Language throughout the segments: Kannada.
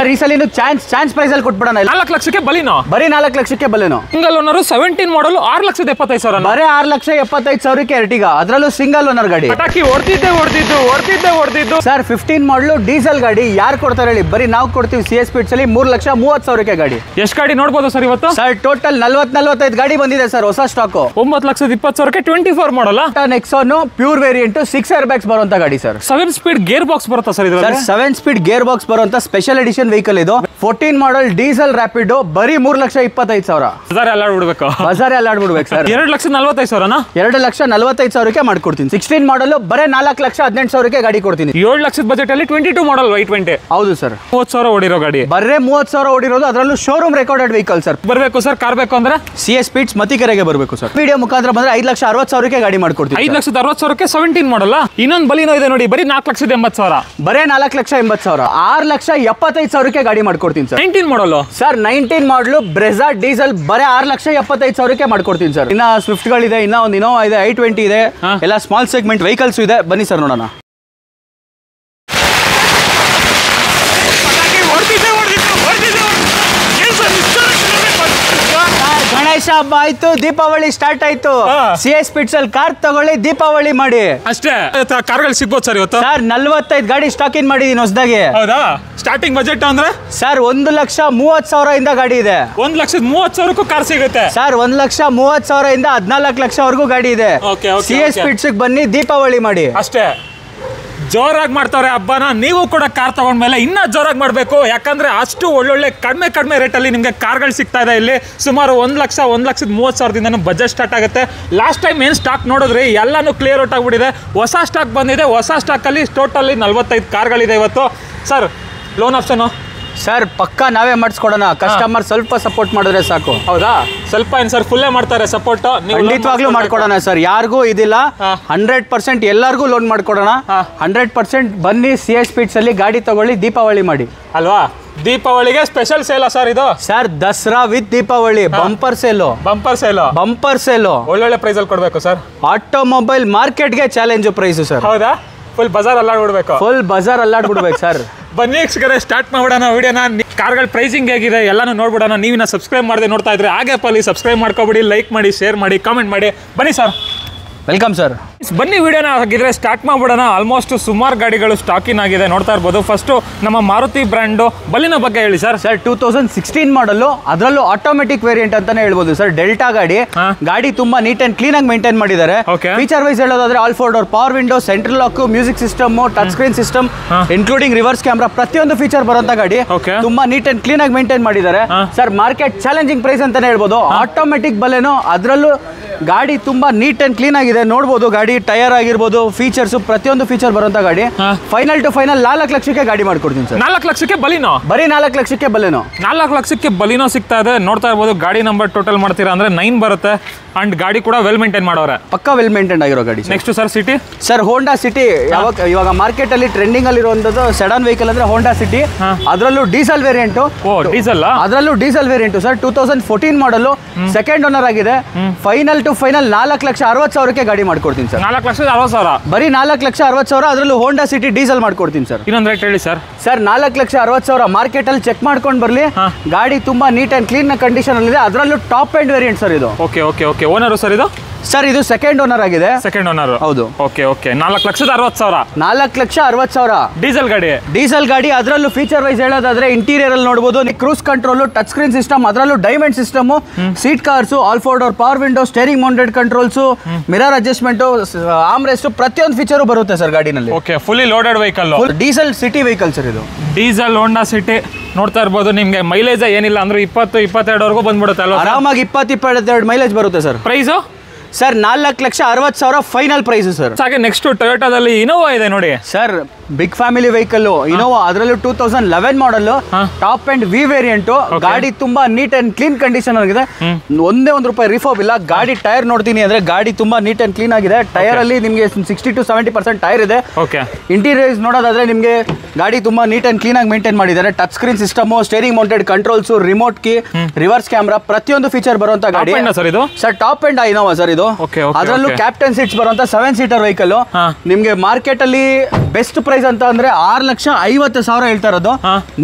ಈ ಸಲ ಚಾನ್ಸ್ ಪ್ರೈಸ್ ಅಲ್ಲಿ ಕೊಟ್ಬಿಡೋಣ. 4 ಲಕ್ಷಕ್ಕೆ ಬಲಿನೋ, ಬರೀ 4 ಲಕ್ಷಕ್ಕೆ ಬಲಿನೋ. ಸಿಂಗಲ್ ಓನರ್ 17 ಮಾಡಲ್ 6,75,000. ಬರೀ 6,75,000ಕ್ಕೆ ಎರ್ಟಿಗಾ, ಅದರಲ್ಲೂ ಸಿಂಗಲ್ ಓನರ್ ಗಾಡಿ. ಪಟಾಕಿ ಹೊಡೆದಿದ್ದು ಸರ್ 15 ಮಾಡಲು ಡೀಸೆಲ್ ಗಾಡಿ ಯಾರು ಕೊಡ್ತಾರೆ ಹೇಳಿ? ಬರೀ ನಾವು ಕೊಡ್ತೀವಿ CS ಸ್ಪೀಡ್ಸ್ ಅಲ್ಲಿ 3,30,000ಕ್ಕೆ ಗಾಡಿ. ಎಷ್ಟು ಗಾಡಿ ನೋಡಬಹುದು ಸರ್ ಇವತ್ತು? ಸರ್ ಟೋಟಲ್ 40-45 ಗಾಡಿ ಬಂದಿದೆ ಸರ್, ಹೊಸ ಸ್ಟಾಕ್. 9,20,000ಕ್ಕೆ 24 ಮಾಡಲ್ಲ. Nexon pure variant 6 air bags ಬರುವಂತ ಗಾಡಿ ಸರ್. 7 ಸ್ಪೀಡ್ ಗೇರ್ ಬಾಕ್ಸ್ ಬರುತ್ತಾ ಸರ್ ಇದರಲ್ಲಿ? 7 ಸ್ಪೀಡ್ ಗೇರ್ ಬಾಕ್ಸ್ ಬರುವಂತ ಸ್ಪೆಷಲ್ ಎಡಿಷನ್ ವೆಹಿಕಲ್ ಇದು. 14 ಮಾಡಲ್ ಡೀಸೆಲ್ ರ್ಯಾಪಿಡ್ ಬರೀ 3,25,000. ಬಜಾರ್ ಅಲ್ಲಾಡ್ಬಿಡ್ಬೇಕು ಸರ್. 2,45,000 2,45,000ಕ್ಕೆ ಮಾಡ್ಕೊಡ್ತೀನಿ. 16 ಮಾಡಲ್ ಬರೀ 4,18,000ಕ್ಕೆ ಗಾಡಿ ಕೊಡ್ತೀನಿ. 7 ಲಕ್ಷದ ಬಜೆಟ್ ಅಲ್ಲಿ 22 ಮಾಡಲ್ Y20. ಹೌದು ಸರ್. 30,000 ಓಡಿರೋ ಗಾಡಿ, ಬರೇ 30,000 ಓಡಿರೋದು, ಅದರಲ್ಲೂ ಶೋರೂಮ್ ರೆಕಾರ್ಡೆಡ್ ವೆಹಿಕಲ್ ಸರ್. ಬರ್ಬೇಕು ಸರ್, ಕಾರ್ ಬೇಕು ಅಂದ್ರೆ CS ಸ್ಪೀಡ್ಸ್ ಮತಿಕೆರೆಗೆ ಬರಬೇಕು ಸರ್. ವಿಡಿಯೋ ಮುಖಾಂತರ ಬಂದ್ರೆ 5,60,000ಕ್ಕೆ ಗಾಡಿ ಮಾಡ್ಕೊಡ್ತೀನಿ. 5,60,000ಕ್ಕೆ 17 ಮಾಡಲ್ಲ. ಇನ್ನೊಂದು ಬಲಿನೋ ಇದೆ ನೋಡಿ, ಬರೀ 4,80,000. ಬರೇ 4,80,000. 6,75,000ಕ್ಕೆ ಗಾಡಿ ಮಾಡ್ಕೊಡ್ತೀನಿ ಸರ್. 19 model sir. 19 ಮಾಡಲು ಬ್ರೆಜಾ ಡೀಸೆಲ್ ಬರೇ 6,75,000ಕ್ಕೆ ಮಾಡ್ಕೊಡ್ತೀನಿ ಸರ್. ಇನ್ನ ಸ್ವಿಫ್ಟ್ ಗಳಿದೆ, ಇನ್ನ ಒಂದು ಇನೋವಾ ಇದೆ, I20 ಇದೆ, ಎಲ್ಲ ಸ್ಮಾಲ್ ಸೆಗ್ಮೆಂಟ್ ವೆಹಿಕಲ್ಸ್ ಇದೆ. ಬನ್ನಿ ಸರ್ ನೋಡೋಣ. ಗಣೇಶ ಹಬ್ಬ ಆಯ್ತು, ದೀಪಾವಳಿ ಸ್ಟಾರ್ಟ್ ಆಯ್ತು. CS ಸ್ಪೀಡ್ಸ್ ಅಲ್ಲಿ ಕಾರ್ ತಗೊಳ್ಳಿ, ದೀಪಾವಳಿ ಮಾಡಿ ಅಷ್ಟೇ. ಕಾರ್ಗಳು ಸಿಗ್ಬೋದು ಸರ್ ಇವತ್ತು? ಸರ್ 45 ಗಾಡಿ ಸ್ಟಾಕ್ ಇನ್ ಮಾಡಿದೀನಿ ಹೊಸದಾಗಿ. ಹೌದಾ? ಸ್ಟಾರ್ಟಿಂಗ್ ಬಜೆಟ್ ಅಂದ್ರೆ ಸರ್ 1,30,000 ಇಂದ ಗಾಡಿ ಇದೆ. 1,30,000ಕ್ಕೂ ಕಾರ್ ಸಿಗುತ್ತೆ ಸರ್. 1,30,000 ಇಂದ 14 ಲಕ್ಷವರೆಗೂ ಗಾಡಿ ಇದೆ. CS ಸ್ಪೀಡ್ಸ್ ಬನ್ನಿ, ದೀಪಾವಳಿ ಮಾಡಿ ಅಷ್ಟೇ. ಜೋರಾಗಿ ಮಾಡ್ತಾರೆ ಹಬ್ಬನ. ನೀವು ಕೂಡ ಕಾರ್ ತಗೊಂಡ್ಮೇಲೆ ಇನ್ನೂ ಜೋರಾಗಿ ಮಾಡಬೇಕು, ಯಾಕಂದ್ರೆ ಅಷ್ಟು ಒಳ್ಳೊಳ್ಳೆ ಕಡಿಮೆ ರೇಟಲ್ಲಿ ನಿಮಗೆ ಕಾರ್ಗಳು ಸಿಗ್ತಾ ಇದೆ ಇಲ್ಲಿ. ಸುಮಾರು 1,30,000ದಿಂದ ಬಜೆಟ್ ಸ್ಟಾರ್ಟ್ ಆಗುತ್ತೆ. ಲಾಸ್ಟ್ ಟೈಮ್ ಏನು ಸ್ಟಾಕ್ ನೋಡಿದ್ರಿ, ಎಲ್ಲಾನು ಕ್ಲಿಯರ್ ಔಟ್ ಆಗಿಬಿಟ್ಟಿದೆ. ಹೊಸ ಸ್ಟಾಕ್ ಬಂದಿದೆ. ಹೊಸ ಸ್ಟಾಕಲ್ಲಿ ಟೋಟಲಿ 45 ಕಾರ್ಗಳಿದೆ ಇವತ್ತು. ಸರ್ ಲೋನ್ ಆಪ್ಷನು ಸರ್ ಪಕ್ಕ ನಾವೇ ಮಾಡಿಸ್ಕೊಡೋಣ. ಕಸ್ಟಮರ್ ಸ್ವಲ್ಪ ಸಪೋರ್ಟ್ ಮಾಡಿದ್ರೆ ಸಾಕು. ಹೌದಾ? ಸ್ವಲ್ಪ ಏನು ಸರ್, ಫುಲ್ಲೇ ಮಾಡ್ತಾರೆ ಸಪೋರ್ಟ್? ಖಂಡಿತವಾಗ್ಲೂ ಮಾಡ್ಕೊಡೋಣ ಸರ್, ಯಾರಿಗೂ ಇದಿಲ್ಲ. 100% ಎಲ್ಲರಿಗೂ ಲೋನ್ ಮಾಡ್ಕೊಡೋಣ. 100% ಬನ್ನಿ, CS ಸ್ಪೀಡ್ಸ್ ಅಲ್ಲಿ ಗಾಡಿ ತಗೊಳ್ಳಿ, ದೀಪಾವಳಿ ಮಾಡಿ ಅಲ್ವಾ? ದೀಪಾವಳಿಗೆ ಸ್ಪೆಷಲ್ ಸೇಲ್ ಸರ್ ಇದು. Sir Dasara with Deepavali bumper sale ಒಳ್ಳೊಳ್ಳೆ ಪ್ರೈಸ್ ಅಲ್ಲಿ ಕೊಡ್ಬೇಕು ಸರ್. ಆಟೋಮೊಬೈಲ್ ಮಾರ್ಕೆಟ್ಗೆ ಚಾಲೆಂಜ್ ಪ್ರೈಸ್ ಸರ್. ಹೌದಾ? ಫುಲ್ ಬಜಾರ್ ಅಲ್ಲಾಡ್ಬಿಡ್ಬೇಕು ಸರ್. ಬನ್ನಿ ವೀಕ್ಷಕರೇ, ಸ್ಟಾರ್ಟ್ ಮಾಡೋಣ ವಿಡಿಯೋನ. ಕಾರ್ಗಳ ಪ್ರೈಸಿಂಗ್ ಹೇಗಿದೆ ಎಲ್ಲಾನು ನೋಡ್ಬಿಡೋಣ. ನೀವಿನ್ನ ಸಬ್ಸ್ಕ್ರೈಬ್ ಮಾಡದೆ ನೋಡ್ತಾ ಇದ್ರೆ ಹಾಗೆ ಪಲ್ಲಿ ಸಬ್ಸ್ಕ್ರೈಬ್ ಮಾಡ್ಕೊಬಿಡಿ, ಲೈಕ್ ಮಾಡಿ, ಶೇರ್ ಮಾಡಿ, ಕಾಮೆಂಟ್ ಮಾಡಿ. ಬನ್ನಿ ಸರ್. Welcome sir. ಬನ್ನಿ ವಿಡಿಯೋನ ಹಾಗಿದ್ರೆ ಸ್ಟಾರ್ಟ್ ಮಾಡ್ಬಿಡೋಣ. ಆಲ್ಮೋಸ್ಟ್ ಸುಮಾರು ಗಾಡಿಗಳು ಸ್ಟಾಕ್ ಇನ್ ಆಗಿದೆ, ನೋಡ್ತಾ ಇರ್ಬೋದು. ಫಸ್ಟ್ ನಮ್ಮ ಮಾರುತಿ ಬ್ರ್ಯಾಂಡು ಬಲಿನ ಬಗ್ಗೆ ಹೇಳಿ ಸರ್. ಸರ್ 2016 ಮಾಡಲು, ಅದರಲ್ಲೂ ಆಟೋಮೆಟಿಕ್ ವೇರಿಯಂಟ್ ಅಂತಾನೆ ಹೇಳ್ಬೋದು ಸರ್. ಡೆಲ್ಟಾ ಗಾಡಿ ತುಂಬಾ ನೀಟ್ ಅಂಡ್ ಕ್ಲೀನ್ ಆಗಿ ಮೇಂಟೈನ್ ಮಾಡಿದ್ದಾರೆ. ಫೀಚರ್ ವೈಸ್ ಹೇಳೋದಾದ್ರೆ all 4 door power window, central lock, music system, touch screen system, including reverse camera, ಪ್ರತಿಯೊಂದು ಫೀಚರ್ ಬರುವಂತ ಗಾಡಿ ತುಂಬಾ ನೀಟ್ ಅಂಡ್ ಕ್ಲೀನ್ ಆಗಿ ಮೇಂಟೈನ್ ಮಾಡಿದ್ದಾರೆ ಸರ್. ಮಾರ್ಕೆಟ್ ಚಾಲೆಂಜಿಂಗ್ ಪ್ರೈಸ್ ಅಂತಾನೆ ಹೇಳ್ಬೋದು. ಆಟೋಮೆಟಿಕ್ ಬಲೇನೋ, ಅದರಲ್ಲೂ ಗಾಡಿ ತುಂಬಾ ನೀಟ್ ಅಂಡ್ ಕ್ಲೀನ್ ಆಗಿದೆ, ನೋಡಬಹುದು. ಗಾಡಿ ಟೈರ್ ಆಗಿರ್ಬೋದು, ಫೀಚರ್ಸ್, ಪ್ರತಿಯೊಂದು ಫೀಚರ್ ಬರುವಂತ ಗಾಡಿ. ಫೈನಲ್ ಟು ಫೈನಲ್ 4 ಲಕ್ಷಕ್ಕೆ ಗಾಡಿ ಮಾಡ್ಕೊಡ್ತೀನಿ ಸರ್. 4 ಲಕ್ಷಕ್ಕೆ ಬಲಿನೋ? ಬರೀ 4 ಲಕ್ಷಕ್ಕೆ ಬಲಿನೋ. 4 ಲಕ್ಷಕ್ಕೆ ಬಲಿನೋ ಸಿಗ್ತಾ ಇದೆ, ನೋಡ್ತಾ ಇರ್ಬೋದು. ಗಾಡಿ ನಂಬರ್ ಟೋಟಲ್ ಮಾಡ್ತೀರಾ ಅಂದ್ರೆ 9 ಬರುತ್ತೆ. ಅಂಡ್ ಗಾಡಿ ಕೂಡ ವೆಲ್ ಮೇಂಟೈನ್ ಮಾಡೋರೆ, ಪಕ್ಕ ವೆಲ್ ಮೇಂಟೈನ್ ಆಗಿರೋ ಗಾಡಿ. Next sir city. Sir Honda City ಇವಾಗ ಮಾರ್ಕೆಟ್ ಅಲ್ಲಿ ಟ್ರೆಂಡಿಂಗ್ ಅಲ್ಲಿ ಇರುವಂತದ್ದು ಸೆಡಾನ್ ವೆಹಿಕಲ್ ಅಂದ್ರೆ ಹೋಂಡಾ ಸಿಟಿ. ಅದರಲ್ಲೂ ಡೀಸೆಲ್ ವೇರಿಯಂಟ್. ಅದರಲ್ಲೂ ಡೀಸೆಲ್ ವೇರಿಯಂಟ್ ಸರ್. 2014 ಮಾಡಲು, ಸೆಕೆಂಡ್ ಓನರ್ ಆಗಿದೆ. ಫೈನಲ್ ಟು ಫೈನಲ್ 4,60,000ಕ್ಕೆ ಗಾಡಿ ಮಾಡ್ಕೊಡ್ತೀನಿ ಸರ್. 4,60,000 ಬರೀ 4,60,000, ಅದರಲ್ಲೂ ಹೋಂಡಾ ಸಿಟಿ ಡೀಸೆಲ್ ಮಾಡ್ಕೊಡ್ತೀನಿ ಸರ್. ಇನ್ನೊಂದು ರೇಟ್ ಹೇಳಿ ಸರ್. ಸರ್ 4,60,000 ಮಾರ್ಕೆಟ್ ಅಲ್ಲಿ ಚೆಕ್ ಮಾಡ್ಕೊಂಡು ಬರ್ಲಿ. ಗಾಡಿ ತುಂಬಾ ನೀಟ್ ಅಂಡ್ ಕ್ಲೀನ್ ಕಂಡೀಷನ್ ಅಲ್ಲಿ ಇದೆ, ಅದರಲ್ಲೂ ಟಾಪ್ ಎಂಡ್ ವೇರಿಯಂಟ್ ಸರ್ ಇದು. ಓಕೆ ಓನರ್ ಸರ್ ಇದು? ಸರ್ ಇದು ಸೆಕೆಂಡ್ ಓನರ್ ಆಗಿದೆ. ಸೆಕೆಂಡ್ ಓನರ್, ಹೌದು. ಓಕೆ 4,60,000. 4,60,000 ಡೀಸೆಲ್ ಗಾಡಿ. ಅದರಲ್ಲೂ ಫೀಚರ್ ವೈಸ್ ಹೇಳೋದಾದ್ರೆ ಇಂಟೀರಿಯರ್ ಅಲ್ಲಿ ನೋಡಬಹುದು, cruise control, touch screen system, ಅದರಲ್ಲೂ diamond system, seat covers, all 4 door power window, steering mounted controls, mirror adjustment, arm rest, ಪ್ರತಿಯೊಂದು ಫೀಚರ್ ಬರುತ್ತೆ ಸರ್ ಗಾಡಿನಲ್ಲಿ. Okay, fully loaded vehicle, diesel city vehicle sir ಇದು. ಡೀಸೆಲ್ ಹೋಂಡಾ ಸಿಟಿ ನೋಡ್ತಾ ಇರ್ಬೋದು. ನಿಮ್ಗೆ ಮೈಲೇಜ್ ಏನಿಲ್ಲ ಅಂದ್ರೆ 20-22 ಬಂದ್ಬಿಡುತ್ತೆ ಅಲ್ವಾ? ಆರಾಮಾಗಿ 20-22 ಮೈಲೇಜ್ ಬರುತ್ತೆ sir. Price sir 4,60,000 final price sir. ಹಾಗೆ ನೆಕ್ಸ್ಟ್ ಟೊಯೋಟಾದಲ್ಲಿ ಇನೋವಾ ಇದೆ ನೋಡಿ sir. Big family vehicle Innova, ಅದರಲ್ಲೂ 2011 model, top end V variant. ಗಾಡಿ ತುಂಬಾ ನೀಟ್ ಅಂಡ್ ಕ್ಲೀನ್ ಕಂಡೀಷನ್ ಆಗಿದೆ. ಒಂದೇ ₹1 ರಿಫಾಬ್ ಇಲ್ಲ. ಗಾಡಿ ಟೈರ್ ನೋಡ್ತೀನಿ ಅಂದ್ರೆ ಗಾಡಿ ತುಂಬಾ ನೀಟ್ ಅಂಡ್ ಕ್ಲೀನ್ ಆಗಿದೆ. ಟೈರ್ ಅಲ್ಲಿ ನಿಮಗೆ 60-70% ಟೈರ್ ಇದೆ. ಇಂಟೀರಿಯರ್ಸ್ ನೋಡೋದಾದ್ರೆ ನಿಮಗೆ ಗಾಡಿ ತುಂಬಾ ನೀಟ್ ಅಂಡ್ ಕ್ಲೀನ್ ಆಗಿ ಮೇಂಟೈನ್ ಮಾಡಿದ್ದಾರೆ. Touch screen system, steering mounted controls, remote key, reverse camera, ಪ್ರತಿಯೊಂದು ಫೀಚರ್ ಬರುವಂತ ಗಾಡಿ sir. Top end Innova sir ಇದು. ಅದರಲ್ಲೂ ಕ್ಯಾಪ್ಟನ್ ಸೀಟ್ಸ್ ಬರುವಂತ 7 ಸೀಟರ್ ವೆಹಿಕಲ್. ನಿಮ್ಗೆ ಮಾರ್ಕೆಟ್ ಅಲ್ಲಿ ಬೆಸ್ಟ್ ಪ್ರೈಸ್ ಪ್ರೈಸ್ ಅಂತ ಅಂದ್ರೆ 6,50,000 ಹೇಳ್ತಾ ಇರೋದು.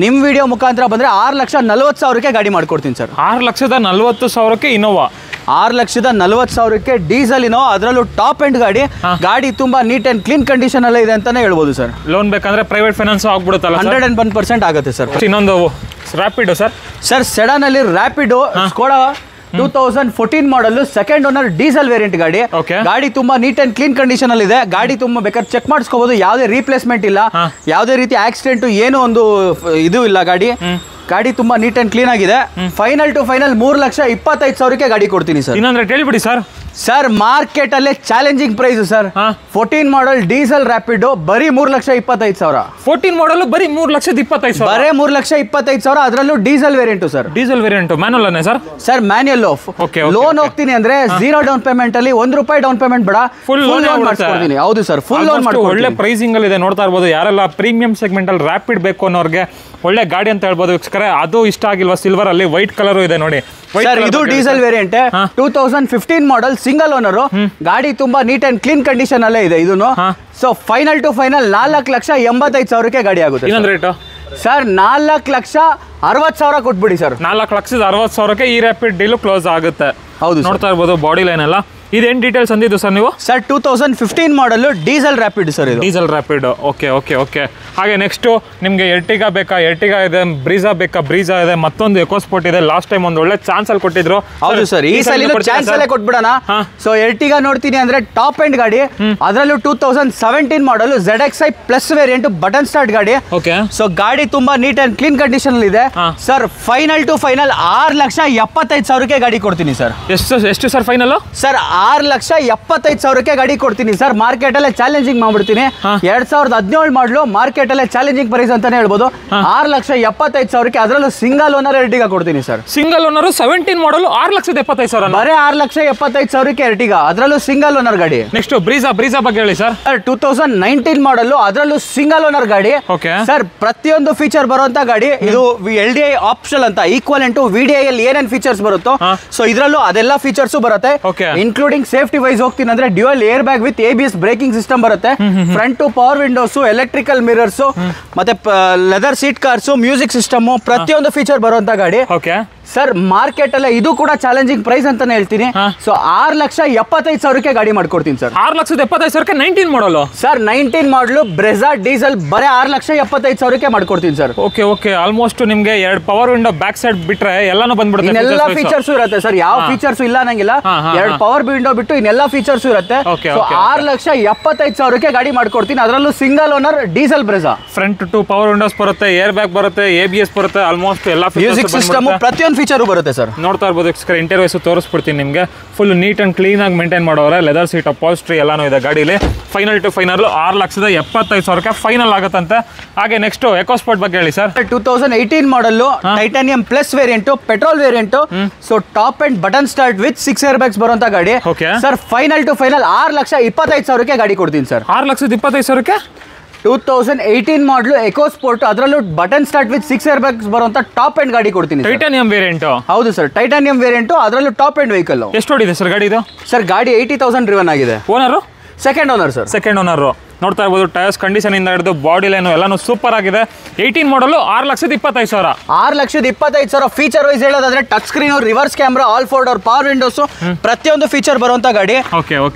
ನಿಮ್ ವಿಡಿಯೋ ಮುಖಾಂತರ ಬಂದ್ರೆ 6,40,000ಕ್ಕೆ ಗಾಡಿ ಮಾಡ್ಕೊಡ್ತೀನಿ ಸರ್. 6,40,000ಕ್ಕೆ ಇನೋವಾ. 6,40,000ಕ್ಕೆ ಡೀಸೆಲ್ ಇನೋ, ಅದರಲ್ಲೂ ಟಾಪ್ ಎಂಡ್ ಗಾಡಿ. ಗಾಡಿ ತುಂಬಾ ನೀಟ್ ಅಂಡ್ ಕ್ಲೀನ್ ಕಂಡೀಷನ್ ಅಲ್ಲೇ ಇದೆ ಅಂತಾನೆ ಹೇಳ್ಬೋದು ಸರ್. ಲೋನ್ ಬೇಕಂದ್ರೆ ಪ್ರೈವೇಟ್ ಫೈನಾನ್ಸ್ ಆಗ್ಬಿಡುತ್ತಲ್ಲ? 101% ಆಗುತ್ತೆ ಸರ್. ಇನ್ನೊಂದು ರ್ಯಾಪಿಡೋ ಸರ್. ಸರ್ ಸೆಡನ್ ಅಲ್ಲಿ ರ್ಯಾಪಿಡೋ ಸ್ಕೋಡಾ 2014 ಮಾಡಲ್ ಸೆಕೆಂಡ್ ಓನರ್ ಡೀಸೆಲ್ ವೇರಿಯಂಟ್ ಗಾಡಿ. ಗಾಡಿ ತುಂಬಾ ನೀಟ್ ಅಂಡ್ ಕ್ಲೀನ್ ಕಂಡೀಷನ್ ಅಲ್ಲಿ ಇದೆ. ಗಾಡಿ ತುಂಬಾ ಬೇಕಾದ್ರೆ ಚೆಕ್ ಮಾಡಿಸ್ಕೋಬಹುದು. ಯಾವುದೇ ರೀಪ್ಲೇಸ್ಮೆಂಟ್ ಇಲ್ಲ, ಯಾವುದೇ ರೀತಿ ಆಕ್ಸಿಡೆಂಟ್ ಏನು ಒಂದು ಇದು ಇಲ್ಲ. ಗಾಡಿ ತುಂಬಾ ನೀಟ್ ಅಂಡ್ ಕ್ಲೀನ್ ಆಗಿದೆ. ಫೈನಲ್ ಟು ಫೈನಲ್ 3,25,000ಕ್ಕೆ ಗಾಡಿ ಕೊಡ್ತೀನಿ ಸರ್. ಇನ್ನೊಂದ್ರೆ ಹೇಳ್ಬಿಡಿ ಸರ್. ಸರ್ ಮಾರ್ಕೆಟ್ ಅಲ್ಲೇ challenging price sir. 14 model diesel Rapido ಬರೀ 3,25,000. 14 ಮಾಡಲ್ ಬರೀ 3,25,000. ಬರೀ 3,25,000. ಅದರಲ್ಲೂ diesel variant sir. Diesel variant manual ಅನ್ನೇ ಸರ್? Sir manual. ಲೋನ್ ಹೋಗ್ತೀನಿ ಅಂದ್ರೆ 0 ಡೌನ್ ಪೇಮೆಂಟ್ ಅಲ್ಲಿ ₹1 ಡೌನ್ ಪೇಮೆಂಟ್ ಬೇಡ, ಫುಲ್ ಲೋನ್ ಮಾಡಿಸ್ಕೊಡ್ತೀನಿ. ಹೌದು ಸರ್, ಫುಲ್ ಲೋನ್ ಮಾಡ್ಕೊಡ್ತೀನಿ. ಒಳ್ಳೆ ಪ್ರೈಸಿಂಗ್ ಅಲ್ಲಿ ಇದೆ. ನೋಡ್ತಾ ಇರ್ಬೋದು, ಯಾರೆಲ್ಲ ಪ್ರೀಮಿಯಂ ಸೆಗ್ಮೆಂಟ್ ಅಲ್ಲಿ ರ್ಯಾಪಿಡ್ ಬೇಕು ಅನ್ನೋರ್ಗೆ ಒಳ್ಳೆ ಗಾಡಿ ಅಂತ ಹೇಳ್ಬೋದು ವೀಕ್ಷಕರೇ. ಅದು ಇಷ್ಟ ಆಗಿಲ್ವಾ? ಸಿಲ್ವರ್ ಅಲ್ಲಿ ವೈಟ್ ಕಲರ್ ಇದೆ ನೋಡಿ ಸರ್. ಇದು diesel variant 2015 model single owner. ಗಾಡಿ ತುಂಬಾ ನೀಟ್ ಅಂಡ್ ಕ್ಲೀನ್ ಕಂಡೀಷನ್ ಅಲ್ಲೇ ಇದೆ ಇದನ್ನು. ಸೊ ಫೈನಲ್ ಟು ಫೈನಲ್ 4,85,000ಕ್ಕೆ ಗಾಡಿ ಆಗುತ್ತೆ. ಇನ್ನೊಂದು ರೇಟ್ ಸರ್ 4,60,000 ಕೊಟ್ಬಿಡಿ ಸರ್. 4,60,000ಕ್ಕೆ ಈ ರ್ಯಾಪಿಡ್ ಡೀಲ್ ಕ್ಲೋಸ್ ಆಗುತ್ತೆ. ಹೌದು, ನೋಡ್ತಾ ಇರ್ಬೋದು ಬಾಡಿ ಲೈನ್ ಎಲ್ಲ. ಇದೇನು ಡೀಟೇಲ್ಸ್ ಅಂದಿದ್ದು ಸರ್ ನೀವು? Sir 2015 model diesel Rapid sir. ಇದು diesel Rapid. Okay okay okay. ಹಾಗೆ ನೆಕ್ಸ್ಟ್ ನಿಮಗೆ ಎರ್ಟಿಗಾ ಬೇಕಾ? ಎರ್ಟಿಗಾ ಇದೆ. ಬ್ರೀಜಾ ಬೇಕಾ? ಬ್ರೀಜಾ ಇದೆ. ಮತ್ತೊಂದು ಎಕೋಸ್ಪೋರ್ಟ್ ಇದೆ. ಲಾಸ್ಟ್ ಟೈಮ್ ಒಂದು ಒಳ್ಳೆ ಚಾನ್ಸ್ ಅಲ್ಲಿ ಕೊಟ್ಟಿದ್ರು. ಹೌದು ಸರ್, ಈ ಸಲ ಚಾನ್ಸ್ ಅಲ್ಲೇ ಕೊಟ್ಬಿಡೋಣ. ಸೊ ಎರ್ಟಿಗಾ ನೋಡ್ತೀನಿ ಅಂದ್ರೆ ಟಾಪ್ ಎಂಡ್ ಗಾಡಿ, ಅದರಲ್ಲೂ 2017 ಮಾಡಲ್ ZXi plus variant button start ಗಾಡಿ. ಓಕೆ. ಸೊ ಗಾಡಿ ತುಂಬಾ ನೀಟ್ ಅಂಡ್ ಕ್ಲೀನ್ ಕಂಡೀಷನ್ ಅಲ್ಲಿ ಇದೆ ಸರ್. ಫೈನಲ್ ಟು ಫೈನಲ್ 6,75,000ಕ್ಕೆ ಗಾಡಿ ಕೊಡ್ತೀನಿ ಸರ್. ಎಷ್ಟು ಸರ್ ಫೈನಲ್? ಸರ್ 6,75,000ಕ್ಕೆ ಗಾಡಿ ಕೊಡ್ತೀನಿ ಸರ್. ಮಾರ್ಕೆಟ್ ಅಲ್ಲೇ ಚಾಲೆಂಜಿಂಗ್ ಮಾಡ್ಬಿಡ್ತೀನಿ. 2017 ಮಾಡಲು ಮಾರ್ಕೆಟ್ ಅಲ್ಲೇ ಚಾಲೆಂಜಿಂಗ್ ಪ್ರೈಸ್ ಅಂತಾನೆ ಹೇಳ್ಬೋದು. 6,75,000ಕ್ಕೆ ಅದರಲ್ಲೂ ಸಿಂಗಲ್ ಓನರ್ ಎರ್ಟಿಗಾ ಕೊಡ್ತೀನಿ ಸರ್. ಸಿಂಗಲ್ ಓನರ್ 17 ಮಾಡಲ್ 6,75,000. ಬರೀ 6,75,000ಕ್ಕೆ ಎರ್ಟಿಗಾ, ಅದರಲ್ಲೂ ಸಿಂಗಲ್ ಓನರ್ ಗಾಡಿ. ನೆಕ್ಸ್ಟ್ ಬ್ರೀಜಾ ಬಗ್ಗೆ ಹೇಳಿ ಸರ್. 2019 ಮಾಡಲ್, ಅದರಲ್ಲೂ ಸಿಂಗಲ್ ಓನರ್ ಗಾಡಿ. ಸರ್ ಪ್ರತಿಯೊಂದು ಫೀಚರ್ ಬರುವಂತ ಗಾಡಿ ಇದು. LDI ಆಪ್ಷನ್ ಅಂತ ಈಕ್ವಲೆಂಟ್ VDI ಅಲ್ಲಿ ಏನೇನ್ ಫೀಚರ್ಸ್ ಬರುತ್ತೋ ಸೊ ಇದರಲ್ಲೂ ಅದೆಲ್ಲ ಫೀಚರ್ಸ್ ಬರುತ್ತೆ. ಇನ್ಕ್ಲೂಡಿಂಗ್ ಸೇಫ್ಟಿ ವೈಸ್ ಹೋಗ್ತೀನಿ ಅಂದ್ರೆ dual air bag with ABS braking system ಬರುತ್ತೆ. Front two power windows, electrical mirrors, ಮತ್ತೆ leather seat covers, music system, ಪ್ರತಿಯೊಂದು ಫೀಚರ್ ಬರುವಂತ ಗಾಡಿ. ಸರ್ ಮಾರ್ಕೆಟ್ ಅಲ್ಲೇ ಇದು ಕೂಡ ಚಾಲೆಂಜಿಂಗ್ ಪ್ರೈಸ್ ಅಂತಾನೆ ಹೇಳ್ತೀನಿ. ಸೊ 6,75,000ಕ್ಕೆ ಗಾಡಿ ಮಾಡ್ಕೊಡ್ತೀನಿ ಸರ್. 6,75,000ಕ್ಕೆ 19 model sir. 19 ಮಾಡಲು ಬ್ರೆಜಾ ಡೀಸೆಲ್ ಬರೀ 6,75,000ಕ್ಕೆ ಮಾಡ್ಕೊಡ್ತೀನಿ ಸರ್. Okay okay. ಆಲ್ಮೋಸ್ಟ್ ನಿಮ್ಗೆ 2 ಪವರ್ ವಿಂಡೋ ಬ್ಯಾಕ್ ಸೈಡ್ ಬಿಟ್ರೆ ಎಲ್ಲಾನು ಬಂದ್ಬಿಡುತ್ತೆ. ಇನ್ನೆಲ್ಲ ಫೀಚರ್ಸ್ ಇರುತ್ತೆ ಸರ್. ಯಾವ ಫೀಚರ್ಸ್ ಇಲ್ಲ ನಂಗಿಲ್ಲ. 2 ಪವರ್ ವಿಂಡೋ ಬಿಟ್ಟು ಇನ್ನೆಲ್ಲ ಫೀಚರ್ಸ್ ಇರುತ್ತೆ. ಸೊ 6,75,000ಕ್ಕೆ ಗಾಡಿ ಮಾಡ್ಕೊಡ್ತೀನಿ. ಅದರಲ್ಲೂ single owner diesel Brezza. Front two power windows ಬರುತ್ತೆ, ಏರ್ ಬ್ಯಾಗ್ ಬರುತ್ತೆ, ABS ಬರುತ್ತೆ, ಆಲ್ಮೋಸ್ಟ್ ಎಲ್ಲ ಮ್ಯೂಸಿಕ್ ಸಿಸ್ಟಮ್ ಪ್ರತಿಯೊಂದು ಫೀಚರ್ ಬರುತ್ತೆ ಸರ್. ನೋಡ್ತಾ ಇರ್ಬೋದು ಇಂಟರ್ವ್ಯೂಸ್ ತೋರಿಸ್ಬಿಡ್ತೀನಿ ನಿಮಗೆ. ಫುಲ್ ನೀಟ್ ಅಂಡ್ ಕ್ಲೀನ್ ಆಗಿ ಮೇಂಟೈನ್ ಮಾಡೋರೆ. ಲೆದರ್ ಸೀಟ್, ಅಪಾಲ್ಸ್ಟ್ರಿ ಎಲ್ಲಾನು ಇದೆ ಗಾಡಿಲಿ. ಫೈನಲ್ ಟು ಫೈನಲ್ 6,75,000ಕ್ಕೆ ಫೈನಲ್ ಆಗುತ್ತಂತೆ. ಹಾಗೆ ನೆಕ್ಸ್ಟ್ ಎಕೋಸ್ಪೋರ್ಟ್ ಬಗ್ಗೆ ಹೇಳಿ sir. 2018 model Titanium plus variant, petrol variant. So top and button start with 6 air bags ಬರುವಂತ ಗಾಡಿ ಸರ್. ಫೈನಲ್ ಟು ಫೈನಲ್ 6,25,000ಕ್ಕೆ ಗಾಡಿ ಕೊಡ್ತೀನಿ ಸರ್. 6,25,000ಕ್ಕೆ 2018 ಮಾಡಲು ಎಕೋಸ್ಪೋರ್ಟ್, ಅದರಲ್ಲೂ button start with 6 air bags ಬರುವಂತ ಟಾಪ್ ಎಂಡ್ ಗಾಡಿ ಕೊಡ್ತೀನಿ. Titanium variant. ಹೌದು ಸರ್, ಟೈಟಾನಿಯಂ ವೇರಿಯಂಟ್, ಅದರಲ್ಲೂ ಟಾಪ್ ಎಂಡ್ ವೆಹಿಕಲ್. ಎಷ್ಟು ಓಡಿದೆ ಸರ್ ಗಾಡಿ ಇದು? ಸರ್ ಗಾಡಿ 80,000 ಡ್ರಿವನ್ ಆಗಿದೆ. Owner second owner sir. Second owner. ನೋಡ್ತಾ ಇರ್ಬೋದು ಟೈರ್ಸ್ ಕಂಡೀಷನ್ ಇಂದ ಹಿಡಿದು ಬಾಡಿ ಲೈನ್ ಎಲ್ಲಾನು ಸೂಪರ್ ಆಗಿದೆ. 18 ಮಾಡಲ್ 6,25,000. 6,25,000 ಫೀಚರ್ ವೈಸ್ ಹೇಳೋದಾದ್ರೆ touch screen, reverse camera, all four door power windows, ಪ್ರತಿಯೊಂದು ಫೀಚರ್ ಬರುವಂತ ಗಾಡಿ.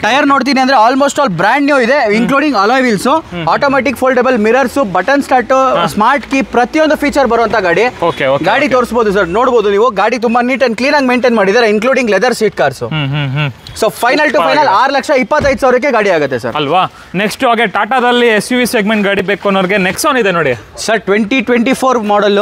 ಟೈರ್ ನೋಡ್ತೀನಿ ಅಂದ್ರೆ ಆಲ್ಮೋಸ್ಟ್ ಆಲ್ ಬ್ರ್ಯಾಂಡ್ ನ್ಯೂ ಇದೆ, including alloy wheels, automatic foldable mirrors, button start, smart key, ಪ್ರತಿಯೊಂದು ಫೀಚರ್ ಬರುವಂತ ಗಾಡಿ. ಗಾಡಿ ತೋರಿಸಬಹುದು ಸರ್, ನೋಡಬಹುದು ನೀವು. ಗಾಡಿ ತುಂಬಾ ನೀಟ್ ಅಂಡ್ ಕ್ಲೀನ್ ಆಗಿ ಮೇಂಟೈನ್ ಮಾಡಿದ್ದಾರೆ, including leather seat covers. So final to final 6,25,000ಕ್ಕೆ ಗಾಡಿ ಆಗುತ್ತೆ ಸರ್. ಅಲ್ವಾ? ನೆಕ್ಸ್ಟ್ ಹಾಗೆ ಟಾಟಾದಲ್ಲಿ SUV ಸೆಗ್ಮೆಂಟ್ ಗಾಡಿ ಬೇಕು ಅನ್ನೋರಿಗೆ ನೆಕ್ಸಾನ್ ಇದೆ ನೋಡಿ ಸರ್. 2024 ಮಾಡಲ್,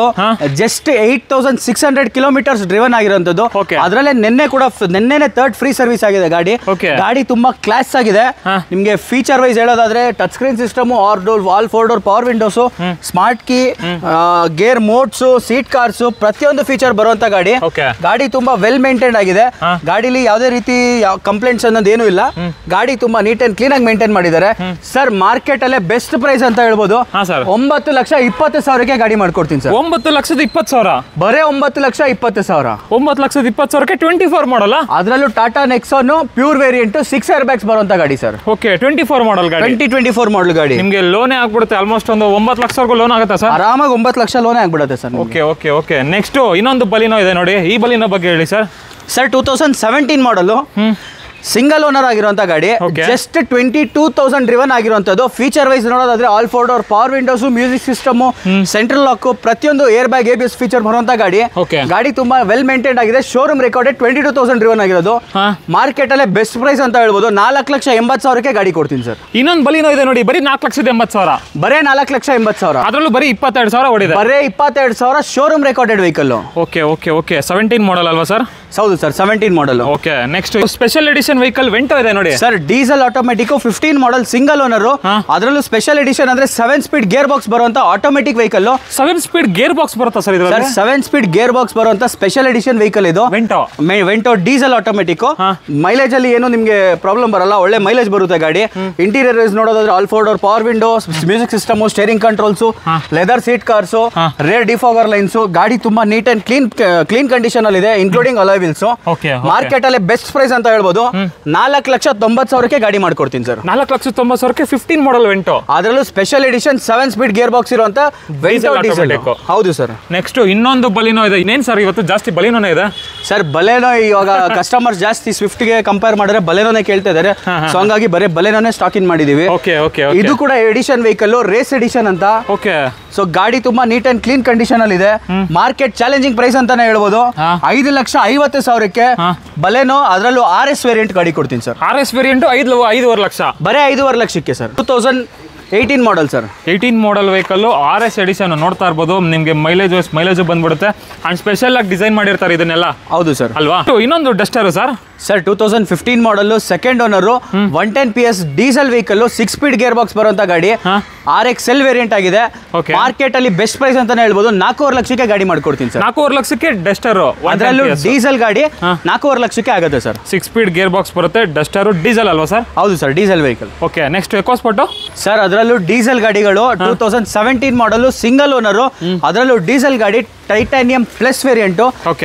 ಜಸ್ಟ್ 8,600 ಕಿಲೋಮೀಟರ್ಸ್ ಡ್ರಿವನ್ ಆಗಿರೋಂಥದ್ದು. ಅದರಲ್ಲೇ ನಿನ್ನೆ ಥರ್ಡ್ ಫ್ರೀ ಸರ್ವಿಸ್ ಆಗಿದೆ ಗಾಡಿ. ಗಾಡಿ ತುಂಬಾ ಕ್ಲಾಸ್ ಆಗಿದೆ. ನಿಮ್ಗೆ ಫೀಚರ್ ವೈಸ್ ಹೇಳೋದಾದ್ರೆ touch screen system, all four door power Windows, smart key, gear modes, seat cars, ಪ್ರತಿಯೊಂದು ಫೀಚರ್ ಬರುವಂತ ಗಾಡಿ. ಗಾಡಿ ತುಂಬಾ ವೆಲ್ ಮೇಂಟೈನ್ ಆಗಿದೆ. ಗಾಡಿಲಿ ಯಾವುದೇ ರೀತಿ ಕಂಪ್ಲೇಂಟ್ಸ್ ಅನ್ನೋದು ಏನು ಇಲ್ಲ. ಗಾಡಿ ತುಂಬಾ ನೀಟ್ ಅಂಡ್ ಕ್ಲೀನ್ ಆಗಿ ಮೇಂಟೈನ್ ಮಾಡಿದ್ದಾರೆ ಸರ್. ಮಾರ್ಕೆಟ್ ಅಲ್ಲೇ ಬೆಸ್ಟ್ ಪ್ರೈಸ್ ಅಂತ ಹೇಳ್ಬೋದು. 9,20,000ಕ್ಕೆ ಗಾಡಿ ಮಾಡ್ಕೊಡ್ತೀನಿ ಸರ್. 9,20,000 ಬರೇ 9,20,000. 9,20,000ಕ್ಕೆ 24 ಮಾಡಲ್. ಅದರಲ್ಲೂ Tata Nexon pure variant 6 air bags ಬರುವಂತ ಗಾಡಿ ಸರ್. ಓಕೆ 24 ಮಾಡಲ್ ಗಾಡಿ. 2024 ಮಾಡಲ್ ಗಾಡಿ. ನಿಮಗೆ ಲೋನೇ ಆಗ್ಬಿಡುತ್ತೆ ಆಲ್ಮೋಸ್ಟ್ ಒಂದು 9 ಲಕ್ಷವರೆಗೂ ಲೋನ್ ಆಗುತ್ತೆ ಸರ್. ಆರಾಮಾಗಿ 9 ಲಕ್ಷ ಲೋನೇ ಆಗ್ಬಿಡುತ್ತೆ sir. Okay okay okay. Next ಇನ್ನೊಂದು ಬಲಿನೋ ಇದೆ ನೋಡಿ, ಈ ಬಲಿನೋ ಬಗ್ಗೆ ಹೇಳಿ ಸರ್. ಸರ್ 2017 ಮಾಡಲು ಸಿಂಗಲ್ ಓನರ್ ಆಗಿರುವಂತ ಗಾಡಿ. ಜಸ್ಟ್ 22,000 ಡ್ರಿವನ್ ಆಗಿರುವಂತದ್ದು. ಫೀಚರ್ ವೈಸ್ ನೋಡೋದಾದ್ರೆ all 4 door power windows, music system, central lock, ಪ್ರತಿಯೊಂದು ಏರ್ ಬ್ಯಾಗ್ ABS ಫೀಚರ್ ಬರುವಂತ ಗಾಡಿ. ಗಾಡಿ ತುಂಬಾ ವೆಲ್ ಮೇಂಟೈನ್ ಆಗಿದೆ. ಶೋರೂಮ್ ರೆಕಾರ್ಡೆಡ್ 22,000 ಡ್ರಿವನ್ ಆಗಿರೋದು. ಮಾರ್ಕೆಟ್ ಅಲ್ಲೇ ಬೆಸ್ಟ್ ಪ್ರೈಸ್ ಅಂತ ಹೇಳ್ಬೋದು. 4,80,000ಕ್ಕೆ ಗಾಡಿ ಕೊಡ್ತೀನಿ ಸರ್. ಇನ್ನೊಂದು ಬಲಿನೋ ಇದೆ ನೋಡಿ, ಬರೀ 4,80,000. ಬರೇ 4,80,000. ಅದರಲ್ಲೂ ಬರೀ 22,000 ಹೊಡಿದೆ. ಬರೇ 22,000 showroom recorded vehicle. Okay okay okay. 17 model ಅಲ್ವಾ ಸರ್? ಹೌದು sir, 17 model. Okay. Next special edition vehicle Vento ಇದೆ ನೋಡಿ sir. Diesel automatic 15 model single owner. ಅದರಲ್ಲೂ ಸ್ಪೆಷಲ್ ಎಡಿಷನ್ ಅಂದ್ರೆ 7 ಸ್ಪೀಡ್ ಗೇರ್ ಬಾಕ್ಸ್ ಬರುವಂತ automatic vehicle. 7 speed gear box ಬರುತ್ತಾ ಸರ್ ಇದರಲ್ಲಿ? 7 ಸ್ಪೀಡ್ ಗೇರ್ ಬಾಕ್ಸ್ ಬರುವಂತ ಸ್ಪೆಷಲ್ ಎಡಿಷನ್ ವೆಹಿಕಲ್ ಇದು. Vento diesel automatic. ಮೈಲೇಜ್ ಅಲ್ಲಿ ಏನು ನಿಮಗೆ ಪ್ರಾಬ್ಲಮ್ ಬರಲ್ಲ, ಒಳ್ಳೆ ಮೈಲೇಜ್ ಬರುತ್ತೆ ಗಾಡಿ. ಇಂಟೀರಿಯರ್ ನೋಡೋದಾದ್ರೆ all 4 door power windows, music system, steering controls, leather seat covers, rear defogger lines. ಗಾಡಿ ತುಂಬಾ ನೀಟ್ ಅಂಡ್ ಕ್ಲೀನ್ ಕಂಡೀಷನ್ ಅಲ್ಲಿ ಇದೆ, ಇನ್ಕ್ಲೂಡಿಂಗ್ ಅಲಾಯ್ ವೀಲ್ಸ್. ಮಾರ್ಕೆಟ್ ಅಲ್ಲಿ ಬೆಸ್ಟ್ ಪ್ರೈಸ್ ಅಂತ ಹೇಳ್ಬೋದು. 4,90,000ಕ್ಕೆ ಗಾಡಿ ಮಾಡ್ಕೊಡ್ತೀನಿ ಸರ್. 4,90,000ಕ್ಕೆ 15 ಮಾಡಲ್ ವೆಂಟೋ. ಅದರಲ್ಲೂ special edition 7 speed gear box ಇರುವಂತ ಡೀಸೆಲ್. ಹೌದು ಸರ್. ನೆಕ್ಸ್ಟ್ ಇನ್ನೊಂದು ಬಲಿನೋ ಇದೆ. ಇನ್ನೇನ್ ಸರ್ ಇವತ್ತು ಜಾಸ್ತಿ ಬಲಿನೋನೇ ಇದೆ ಸರ್? ಬಲೆನೋ ಇವಾಗ ಕಸ್ಟಮರ್ಸ್ ಜಾಸ್ತಿ ಸ್ವಿಫ್ಟ್ ಗೆ ಕಂಪೇರ್ ಮಾಡಿದ್ರೆ ಬಲೆನೋನೇ ಕೇಳ್ತಾ ಇದಾರೆ. ಸೊ ಹಂಗಾಗಿ ಬರೀ ಬಲೆನೋನೇ ಸ್ಟಾಕ್ ಇನ್ ಮಾಡಿದೀವಿ. ಇದು ಕೂಡ ಎಡಿಷನ್ ವೆಹಿಕಲ್, ರೇಸ್ ಎಡಿಷನ್ ಅಂತ. ಓಕೆ. ಸೊ ಗಾಡಿ ತುಂಬಾ ನೀಟ್ ಅಂಡ್ ಕ್ಲೀನ್ ಕಂಡೀಷನ್ ಅಲ್ಲಿ ಇದೆ. ಮಾರ್ಕೆಟ್ ಚಾಲೆಂಜಿಂಗ್ ಪ್ರೈಸ್ ಅಂತಾನೆ ಹೇಳ್ಬೋದು. 5,50,000ಕ್ಕೆ ಬಲೆನೋ, ಅದರಲ್ಲೂ RS ವೇರಿಯಂಟ್ ಗಾಡಿ ಕೊಡ್ತೀನಿ ಸರ್. RS variant 5.5 lakh. ಬರೇ 5.5 ಲಕ್ಷಕ್ಕೆ sir. 2018 model sir. 18 model vehicle RS edition ನೋಡ್ತಾ ಇರ್ಬೋದು. ನಿಮಗೆ ಮೈಲೇಜ್ ಬಂದ್ಬಿಡುತ್ತೆ. ಅಂಡ್ ಸ್ಪೆಷಲ್ ಆಗಿ ಡಿಸೈನ್ ಮಾಡಿರ್ತಾರೆ ಇದನ್ನೆಲ್ಲ. ಹೌದು ಸರ್ ಅಲ್ವಾ? ಇನ್ನೊಂದು ಡಸ್ಟರ್ ಸರ್ 2015 ಮಾಡಲ್ second owner 110 PS diesel vehicle 6 speed gear box ಬರುವಂತ ಗಾಡಿ. RXL ವೇರಿಯಂಟ್ ಆಗಿದೆ. ಮಾರ್ಕೆಟ್ ಅಲ್ಲಿ ಬೆಸ್ಟ್ ಪ್ರೈಸ್ ಅಂತಾನೆ ಹೇಳ್ಬೋದು. 4.5 ಲಕ್ಷಕ್ಕೆ ಗಾಡಿ ಮಾಡ್ಕೊಡ್ತೀನಿ ಸರ್. 4.5 ಲಕ್ಷಕ್ಕೆ ಡಸ್ಟರ್. ಅದರಲ್ಲೂ ಡೀಸೆಲ್ ಗಾಡಿ 4.5 ಲಕ್ಷಕ್ಕೆ ಆಗುತ್ತೆ ಸರ್. 6 ಸ್ಪೀಡ್ ಗೇರ್ ಬಾಕ್ಸ್ ಬರುತ್ತೆ. ಡಸ್ಟರ್ ಡೀಸೆಲ್ ಅಲ್ವಾ ಸರ್? ಹೌದು sir, diesel vehicle. Okay. Next EcoSport sir. ಅದರಲ್ಲೂ ಡೀಸೆಲ್ ಗಾಡಿಗಳು 2017 ಮಾಡಲ್ ಸಿಂಗಲ್ ಓನರ್. ಅದರಲ್ಲೂ ಡೀಸೆಲ್ ಗಾಡಿ ಟೈಟಾನಿಯಂ ಪ್ಲಸ್ ವೇರಿಯಂಟ್.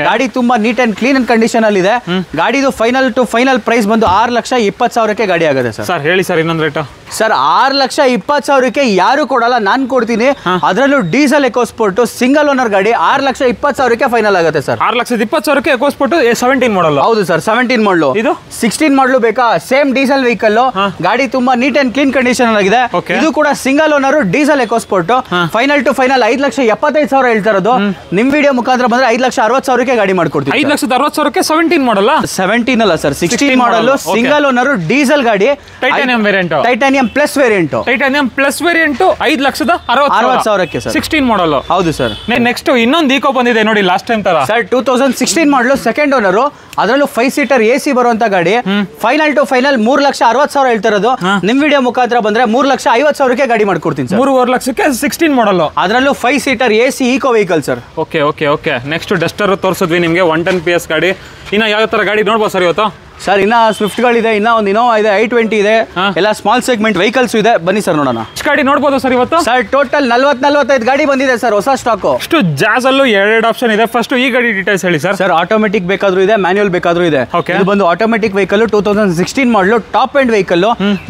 ಗಾಡಿ ತುಂಬಾ ನೀಟ್ ಅಂಡ್ ಕ್ಲೀನ್ ಕಂಡೀಷನ್ ಅಲ್ಲಿ ಇದೆ. ಗಾಡಿದು ಫೈನಲ್ ಪ್ರೈಸ್ ಬಂದು 6,20,000ಕ್ಕೆ ಗಾಡಿ ಆಗುತ್ತೆ ಸರ್. ಸರ್ ಹೇಳಿ ಸರ್ ಇನ್ನೊಂದು ರೇಟ್. ಸರ್ 6,20,000ಕ್ಕೆ ಯಾರು ಕೊಡಲ್ಲ, ನಾನು ಕೊಡ್ತೀನಿ. ಅದರಲ್ಲೂ ಡೀಸೆಲ್ ಎಕೋಸ್ಪೋರ್ಟ್ ಸಿಂಗಲ್ ಓನರ್ ಗಾಡಿ 6,20,000ಕ್ಕೆ ಫೈನಲ್ ಆಗುತ್ತೆ ಸರ್. 6,20,000ಕ್ಕೆ ಎಕೋಸ್ಪೋರ್ಟ್ 17 ಮಾಡಲ್. ಹೌದು ಸರ್, 17 ಮಾಡಲು. ಇದು 16 ಮಾಡಲು ಬೇಕಾ? Same diesel vehicle. ಗಾಡಿ ತುಂಬಾ ನೀಟ್ ಅಂಡ್ ಕ್ಲೀನ್ ಕಂಡೀಷನ್ ಆಗಿದೆ. ಇದು ಕೂಡ single owner diesel EcoSport. Final 5,75,000 ಹೇಳ್ತಾ ಇರೋದು. ನಿಮ್ ವಿಡಿಯೋ ಮುಖಾಂತರ ಬಂದ್ರೆ 5,60,000ಕ್ಕೆ ಗಾಡಿ ಮಾಡ್ಕೊಡ್ತೀವಿ. 5,60,000ಕ್ಕೆ 17 ಮಾಡಲ್ಲ? 17 ಅಲ್ಲ sir, 16 model single owner diesel ಗಾಡಿ. Titanium variant. Titanium plus variant. Titanium plus variant 5,60,000ಕ್ಕೆ ಸರ್. 16 ಮಾಡಲ್. ಹೌದು ಸರ್. ನೆಕ್ಸ್ಟ್ ಇನ್ನೊಂದು ಈಕೋ ಬಂದಿದೆ ನೋಡಿ, ಲಾಸ್ಟ್ ಟೈಮ್ ತರ. ಸರ್ 2016 ಮಾಡಲು ಸೆಕೆಂಡ್ ಓನರ್. ಅದರಲ್ಲೂ 5 ಸೀಟರ್ AC ಬರುವಂತ ಗಾಡಿ. ಫೈನಲ್ 3,60,000 ಹೇಳ್ತಾ ಇರೋದು. ನಿಮ್ ವಿಡಿಯೋ ಮುಖಾಂತರ ಬಂದ್ರೆ 3,50,000ಕ್ಕೆ ಗಾಡಿ ಮಾಡ್ಕೊಡ್ತೀನಿ ಸರ್. 3.5 ಲಕ್ಷಕ್ಕೆ 16 ಮಾಡಲ್. ಅದರಲ್ಲೂ 5 seater AC Eeco vehicle sir. Okay okay okay. Next Duster ತೋರಿಸಿದ್ವಿ ನಿಮಗೆ 110 PS ಗಾಡಿ. ಇನ್ನ ಯಾವ ತರ ಗಾಡಿ ನೋಡ್ಬೋದು ಸರ್ ಇವತ್ತು? ಸರ್ ಇನ್ನ ಸ್ವಿಫ್ಟ್ಗಳಿದೆ, ಇನ್ನ ಒಂದು ಇನೋವಾ ಇದೆ, i20 ಇದೆ, ಎಲ್ಲ ಸ್ಮಾಲ್ ಸೆಗ್ಮೆಂಟ್ ವೆಹಿಕಲ್ಸ್ ಇದೆ. ಬನ್ನಿ ಸರ್ ನೋಡೋಣ. ಗಾಡಿ ನೋಡ್ಬೋದು ಸರ್ ಇವತ್ತು? ಸರ್ ಟೋಟಲ್ 40-45 ಗಾಡಿ ಬಂದಿದೆ ಸರ್, ಹೊಸ ಸ್ಟಾಕ್. ಅಷ್ಟು ಜಾಸ್ ಅಲ್ಲೂ 2 ಆಪ್ಷನ್ ಇದೆ. ಫಸ್ಟ್ ಈ ಗಾಡಿ ಡೀಟೇಲ್ಸ್ ಹೇಳಿ ಸರ್. ಸರ್ ಆಟೋಮೆಟಿಕ್ ಬೇಕಾದ್ರೂ ಇದೆ, ಮ್ಯಾನ್ಯುಯಲ್ ಬೇಕಾದ್ರೂ ಇದೆ. ಇದು ಬಂದು ಆಟೋಮೆಟಿಕ್ ವೆಹಿಕಲ್ 2016 ಮಾಡಲು ಟಾಪ್ ಎಂಡ್ ವೆಹಿಕಲ್.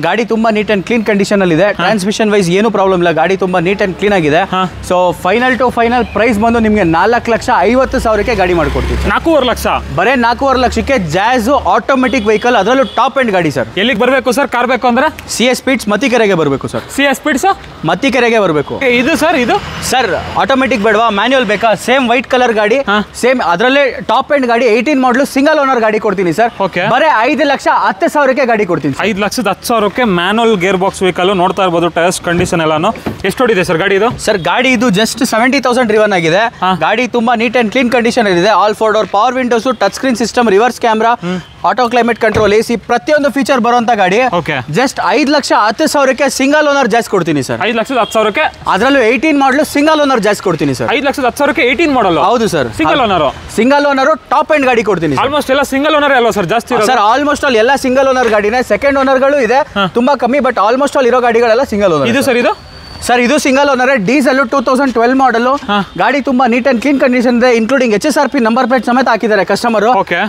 ಗಾಡಿ ತುಂಬಾ ನೀಟ್ ಅಂಡ್ ಕ್ಲೀನ್ ಕಂಡೀಷನ್ ಅಲ್ಲಿ ಇದೆ. ಟ್ರಾನ್ಸ್ಮಿಷನ್ ವೈಸ್ ಏನು ಪ್ರಾಬ್ಲಮ್ ಇಲ್ಲ, ಗಾಡಿ ತುಂಬಾ ನೀಟ್ ಅಂಡ್ ಕ್ಲೀನ್ ಆಗಿದೆ. ಸೊ ಫೈನಲ್ ಪ್ರೈಸ್ ಬಂದು ನಿಮಗೆ 4,50,000ಕ್ಕೆ ಗಾಡಿ ಮಾಡ್ಕೊಡ್ತೀವಿ. 4.5 ಲಕ್ಷ. ಬರೇ 4.5 ಲಕ್ಷಕ್ಕೆ ಜಾಜ್ ಆಟೋಮೆಟಿಕ್ ವೆಹಿಕಲ್, ಅದರಲ್ಲೂ ಟಾಪ್ ಎಂಡ್ ಗಾಡಿ ಸರ್. ಎಲ್ಲಿಗೆ ಬರಬೇಕು ಸರ್ ಕಾರ್ ಬೇಕು ಅಂದ್ರೆ? CS ಸ್ಪೀಡ್ಸ್ ಮತ್ತಿಕೆರೆಗೆ ಬರಬೇಕು ಸರ್. CS ಸ್ಪೀಡ್ಸ್ ಮತ್ತಿಕೆರೆಗೆ ಬರಬೇಕು. ಇದು ಸರ್ ಇದು ಸರ್ ಆಟೋಮೆಟಿಕ್ ಬೇಡವಾ, ಮ್ಯಾನ್ಯುಯಲ್ ಬೇಕಾ? ಸೇಮ್ ವೈಟ್ ಕಲರ್ ಗಾಡಿ, ಸೇಮ್ ಅದರಲ್ಲೇ ಟಾಪ್ ಎಂಡ್ ಗಾಡಿ, 18 ಮಾಡಲು ಸಿಂಗಲ್ ಓನರ್ ಗಾಡಿ ಕೊಡ್ತೀನಿ ಸರ್. ಬರೇ 5,10,000ಕ್ಕೆ ಗಾಡಿ ಕೊಡ್ತೀನಿ. 5,10,000ಕ್ಕೆ ಮ್ಯಾನುವಲ್ ಗೇರ್ ಬಾಕ್ಸ್ ವೆಹಿಕಲ್ ನೋಡ್ತಾ ಇರಬಹುದು. ಟೈರ್ಸ್ ಕಂಡೀಷನ್ ಎಲ್ಲಾನು ಎಷ್ಟು ಹೊಡಿದೆ ಸರ್ ಗಾಡಿ ಇದು? ಸರ್ ಗಾಡಿ ಇದು ಜಸ್ಟ್ 70,000 ಡ್ರಿವನ್ ಆಗಿದೆ. ಗಾಡಿ ತುಂಬಾ ನೀಟ್ ಅಂಡ್ ಕ್ಲೀನ್ ಕಂಡೀಷನ್ ಇದೆ. All 4 door power windows, touch screen system, reverse camera, auto climate control, AC ಪ್ರತಿಯೊಂದು ಫೀಚರ್ ಬರುವಂತ ಗಾಡಿ. ಜಸ್ಟ್ 5,10,000ಕ್ಕೆ ಸಿಂಗಲ್ ಓನರ್ ಜಾಸ್ತಿ ಕೊಡ್ತೀನಿ ಸರ್. 5,10,000ಕ್ಕೆ ಅದರಲ್ಲೂ 18 ಮಾಡಲು ಸಿಂಗಲ್ ಓನರ್ ಜಾಸ್ತಿ ಕೊಡ್ತೀನಿ ಸರ್. 5,10,000ಕ್ಕೆ 18 ಮಾಡಲು. ಹೌದು sir, single owner top end ಗಾಡಿ ಕೊಡ್ತೀನಿ. ಆಲ್ಮೋಸ್ಟ್ ಎಲ್ಲ ಸಿಂಗಲ್ ಓನರ್ ಅಲ್ವಾ ಸರ್ ಜಾಸ್ತಿ ಸರ್? ಆಲ್ಮೋಸ್ಟ್ ಆಲ್ ಎಲ್ಲ ಸಿಂಗಲ್ ಓನರ್ ಗಾಡಿನೇ. ಸೆಕೆಂಡ್ ಓನರ್ಗಳು ಇದೆ ತುಂಬಾ ಕಮ್ಮಿ, ಬಟ್ ಆಲ್ಮೋಸ್ಟ್ ಆಲ್ ಇರೋ ಗಾಡಿಗಳೆಲ್ಲ ಸಿಂಗಲ್ ಓನರ್. ಇದು ಸರ್ ಸರ್ ಇದು ಸಿಂಗಲ್ ಓನರ್, ಡೀಸೆಲ್ 2012 ಮಾಡಲು. ಗಾಡಿ ತುಂಬಾ ನೀಟ್ ಅಂಡ್ ಕ್ಲೀನ್ ಕಂಡೀಷನ್ ಇದೆ, ಇನ್ಕ್ಲೂಡಿಂಗ್ HSRP ನಂಬರ್ ಪ್ಲೇಟ್ ಸಮೇತ ಹಾಕಿದ್ದಾರೆ ಕಸ್ಟಮರ್.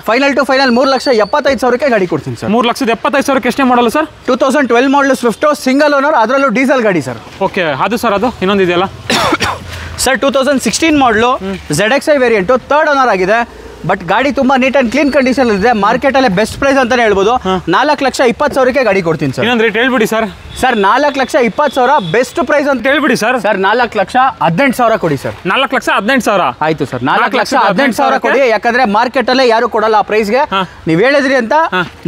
ಫೈನಲ್ ಟು ಫೈನಲ್ 3,75,000ಕ್ಕೆ ಗಾಡಿ ಕೊಡ್ತೀನಿ ಸರ್. 3,75,000ಕ್ಕೆ ಎಷ್ಟೇ ಮಾಡಲು ಸರ್? 2012 ಮಾಡಲು ಸ್ವಿಫ್ಟ್ ಸಿಂಗಲ್ ಓನರ್, ಅದರಲ್ಲೂ ಡೀಸೆಲ್ ಗಾಡಿ ಸರ್. ಓಕೆ, ಅದು ಸರ್ ಅದು ಇನ್ನೊಂದು ಇದೆಯಲ್ಲ ಸರ್ 2016 ಮಾಡಲು ZXi ವೇರಿಯಂಟು, ಥರ್ಡ್ ಓನರ್ ಆಗಿದೆ. ಬಟ್ ಗಾಡಿ ತುಂಬಾ ನೀಟ್ ಅಂಡ್ ಕ್ಲೀನ್ ಕಂಡೀಷನ್ ಇದೆ, ಮಾರ್ಕೆಟ್ ಅಲ್ಲೇ ಬೆಸ್ಟ್ ಪ್ರೈಸ್ ಅಂತಾನೆ ಹೇಳ್ಬೋದು. 4,20,000ಕ್ಕೆ ಗಾಡಿ ಕೊಡ್ತೀನಿ ಸರ್. ಇನ್ನೊಂದು ರೇಟ್ ಹೇಳ್ಬಿಡಿ ಸರ್. ಸರ್ 4,20,000 ಬೆಸ್ಟ್ ಪ್ರೈಸ್ ಅಂತ ಹೇಳ್ಬಿಡಿ ಸರ್. ಸರ್ 4,18,000 ಕೊಡಿ ಸರ್. 4,18,000 ಆಯ್ತು ಸರ್, 4,18,000 ಕೊಡಿ. ಯಾಕಂದ್ರೆ ಮಾರ್ಕೆಟ್ ಅಲ್ಲೇ ಯಾರು ಕೊಡಲ್ಲ ಆ ಪ್ರೈಸ್ಗೆ. ನೀವು ಹೇಳಿದ್ರಿ ಅಂತ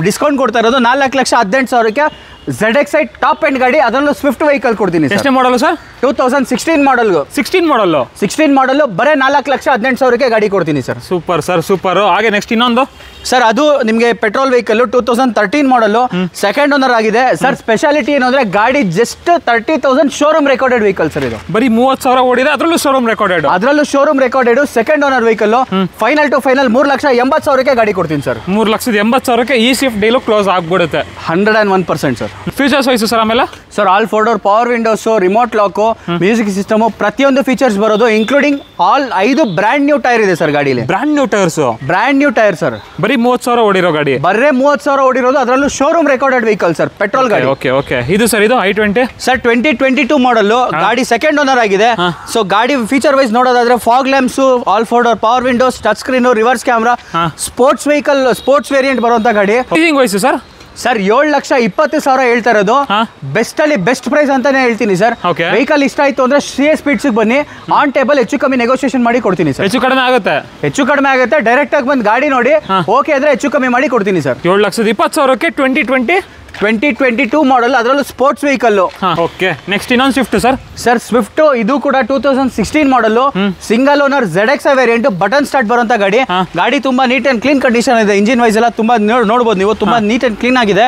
ಡಿಸ್ಕೌಂಟ್ ಕೊಡ್ತಾ ಇರೋದು. 4,18,000ಕ್ಕೆ ZXi ಟಾಪ್ ಎಂಡ್ ಗಾಡಿ, ಅದರಲ್ಲೂ ಸ್ವಿಫ್ಟ್ ವೆಹಿಕಲ್ ಕೊಡ್ತೀನಿ. ಎಷ್ಟೇ ಮಾಡಲು ಸರ್? 2016 ಮಾಡಲ್. 16 ಮಾಡಲು ಬರೇ 4,18,000ಕ್ಕೆ ಗಾಡಿ ಕೊಡ್ತೀನಿ ಸರ್. Super sir, super. ಹಾಗೆ ನೆಕ್ಸ್ಟ್ ಇನ್ನೊಂದು ಸರ್, ಅದು ನಿಮಗೆ petrol vehicle 2013 model, second owner ಆಗಿದೆ ಸರ್. ಸ್ಪೆಷಾಲಿಟಿ ಏನು ಅಂದ್ರೆ ಗಾಡಿ just 30,000 showroom recorded vehicle sir. ಇದು ಬರೀ 30,000 ಓಡಿದೆ, ಅದರಲ್ಲೂ showroom recorded, second owner vehicle. Final to final 3,80,000ಕ್ಕೆ ಗಾಡಿ ಕೊಡ್ತೀನಿ ಸರ್. 3,80,000ಕ್ಕೆ ಈ ಸ್ವಿಫ್ಟ್ ಡೀಲು ಕ್ಲೋಸ್ ಆಗ್ಬಿಡುತ್ತೆ. 101% ಸರ್. ಫೀಚರ್ಸ್ ವೈಸ್ ಸರ್ ಆಮೇಲೆ sir all 4 power windows, remote lock, music system ಪ್ರತಿಯೊಂದು ಫೀಚರ್ಸ್ ಬರೋದು, including all 5 brand new tyre ಇದೆ ಸರ್ ಗಾಡಿಲಿ. Brand new tyre sir. ಬರೀ 30,000 ಓಡಿರೋ ಗಾಡಿ, ಬರೇ 30,000 ಓಡಿರೋದು, ಅದರಲ್ಲೂ showroom recorded vehicle sir, petrol ಗಾಡಿ. ಓಕೆ. ಇದು ಸರ್ ಇದು i20 ಸರ್ 2022 ಮಾಡಲ್ ಗಾಡಿ, ಸೆಕೆಂಡ್ ಓನರ್ ಆಗಿದೆ. ಸೊ ಗಾಡಿ ಫೀಚರ್ ವೈಸ್ ನೋಡೋದಾದ್ರೆ fog lamps, all 4 power windows, touch screen, reverse camera, sports vehicle, sports variant ಬರುವಂತ ಗಾಡಿ. ವೈಸ್ ಸರ್ ಸರ್ 7,20,000 ಹೇಳ್ತಾ ಇರೋದು. ಬೆಸ್ಟ್ ಅಲ್ಲಿ ಬೆಸ್ಟ್ ಪ್ರೈಸ್ ಅಂತಾನೆ ಹೇಳ್ತೀನಿ ಸರ್. ವೆಹಿಕಲ್ ಇಷ್ಟ ಆಯ್ತು ಅಂದ್ರೆ CS ಸ್ಪೀಡ್ಸ್ ಬನ್ನಿ, ಆನ್ ಟೇಬಲ್ ಹೆಚ್ಚು ಕಮ್ಮಿ ನೆಗೋಷಿಯೇಷನ್ ಮಾಡಿ ಕೊಡ್ತೀನಿ ಸರ್. ಹೆಚ್ಚು ಕಡಿಮೆ ಆಗುತ್ತೆ. ಡೈರೆಕ್ಟ್ ಆಗಿ ಬಂದು ಗಾಡಿ ನೋಡಿ, ಓಕೆ ಅಂದ್ರೆ ಹೆಚ್ಚು ಕಮ್ಮಿ ಮಾಡಿ ಕೊಡ್ತೀನಿ ಸರ್. 7,20,000ಕ್ಕೆ 2022 ಮಾಡಲ್, ಅದರಲ್ಲೂ ಸ್ಪೋರ್ಟ್ಸ್ ವೆಹಿಕಲ್. ಓಕೆ, ನೆಕ್ಸ್ಟ್ ಇನ್ನೊಂದು ಸ್ವಿಫ್ಟ್ ಸರ್. ಸರ್ ಸ್ವಿಫ್ಟ್ ಇದು ಕೂಡ 2016 model, single owner, ZXi variant, button start ಬರುವಂತ ಗಾಡಿ. ಗಾಡಿ ತುಂಬಾ ನೀಟ್ ಅಂಡ್ ಕ್ಲೀನ್ ಕಂಡೀಷನ್ ಇದೆ, ಇಂಜಿನ್ ವೈಸ್ ಎಲ್ಲ ತುಂಬಾ ನೋಡಬಹುದು ನೀವು, ತುಂಬಾ ನೀಟ್ ಅಂಡ್ ಕ್ಲೀನ್ ಆಗಿದೆ.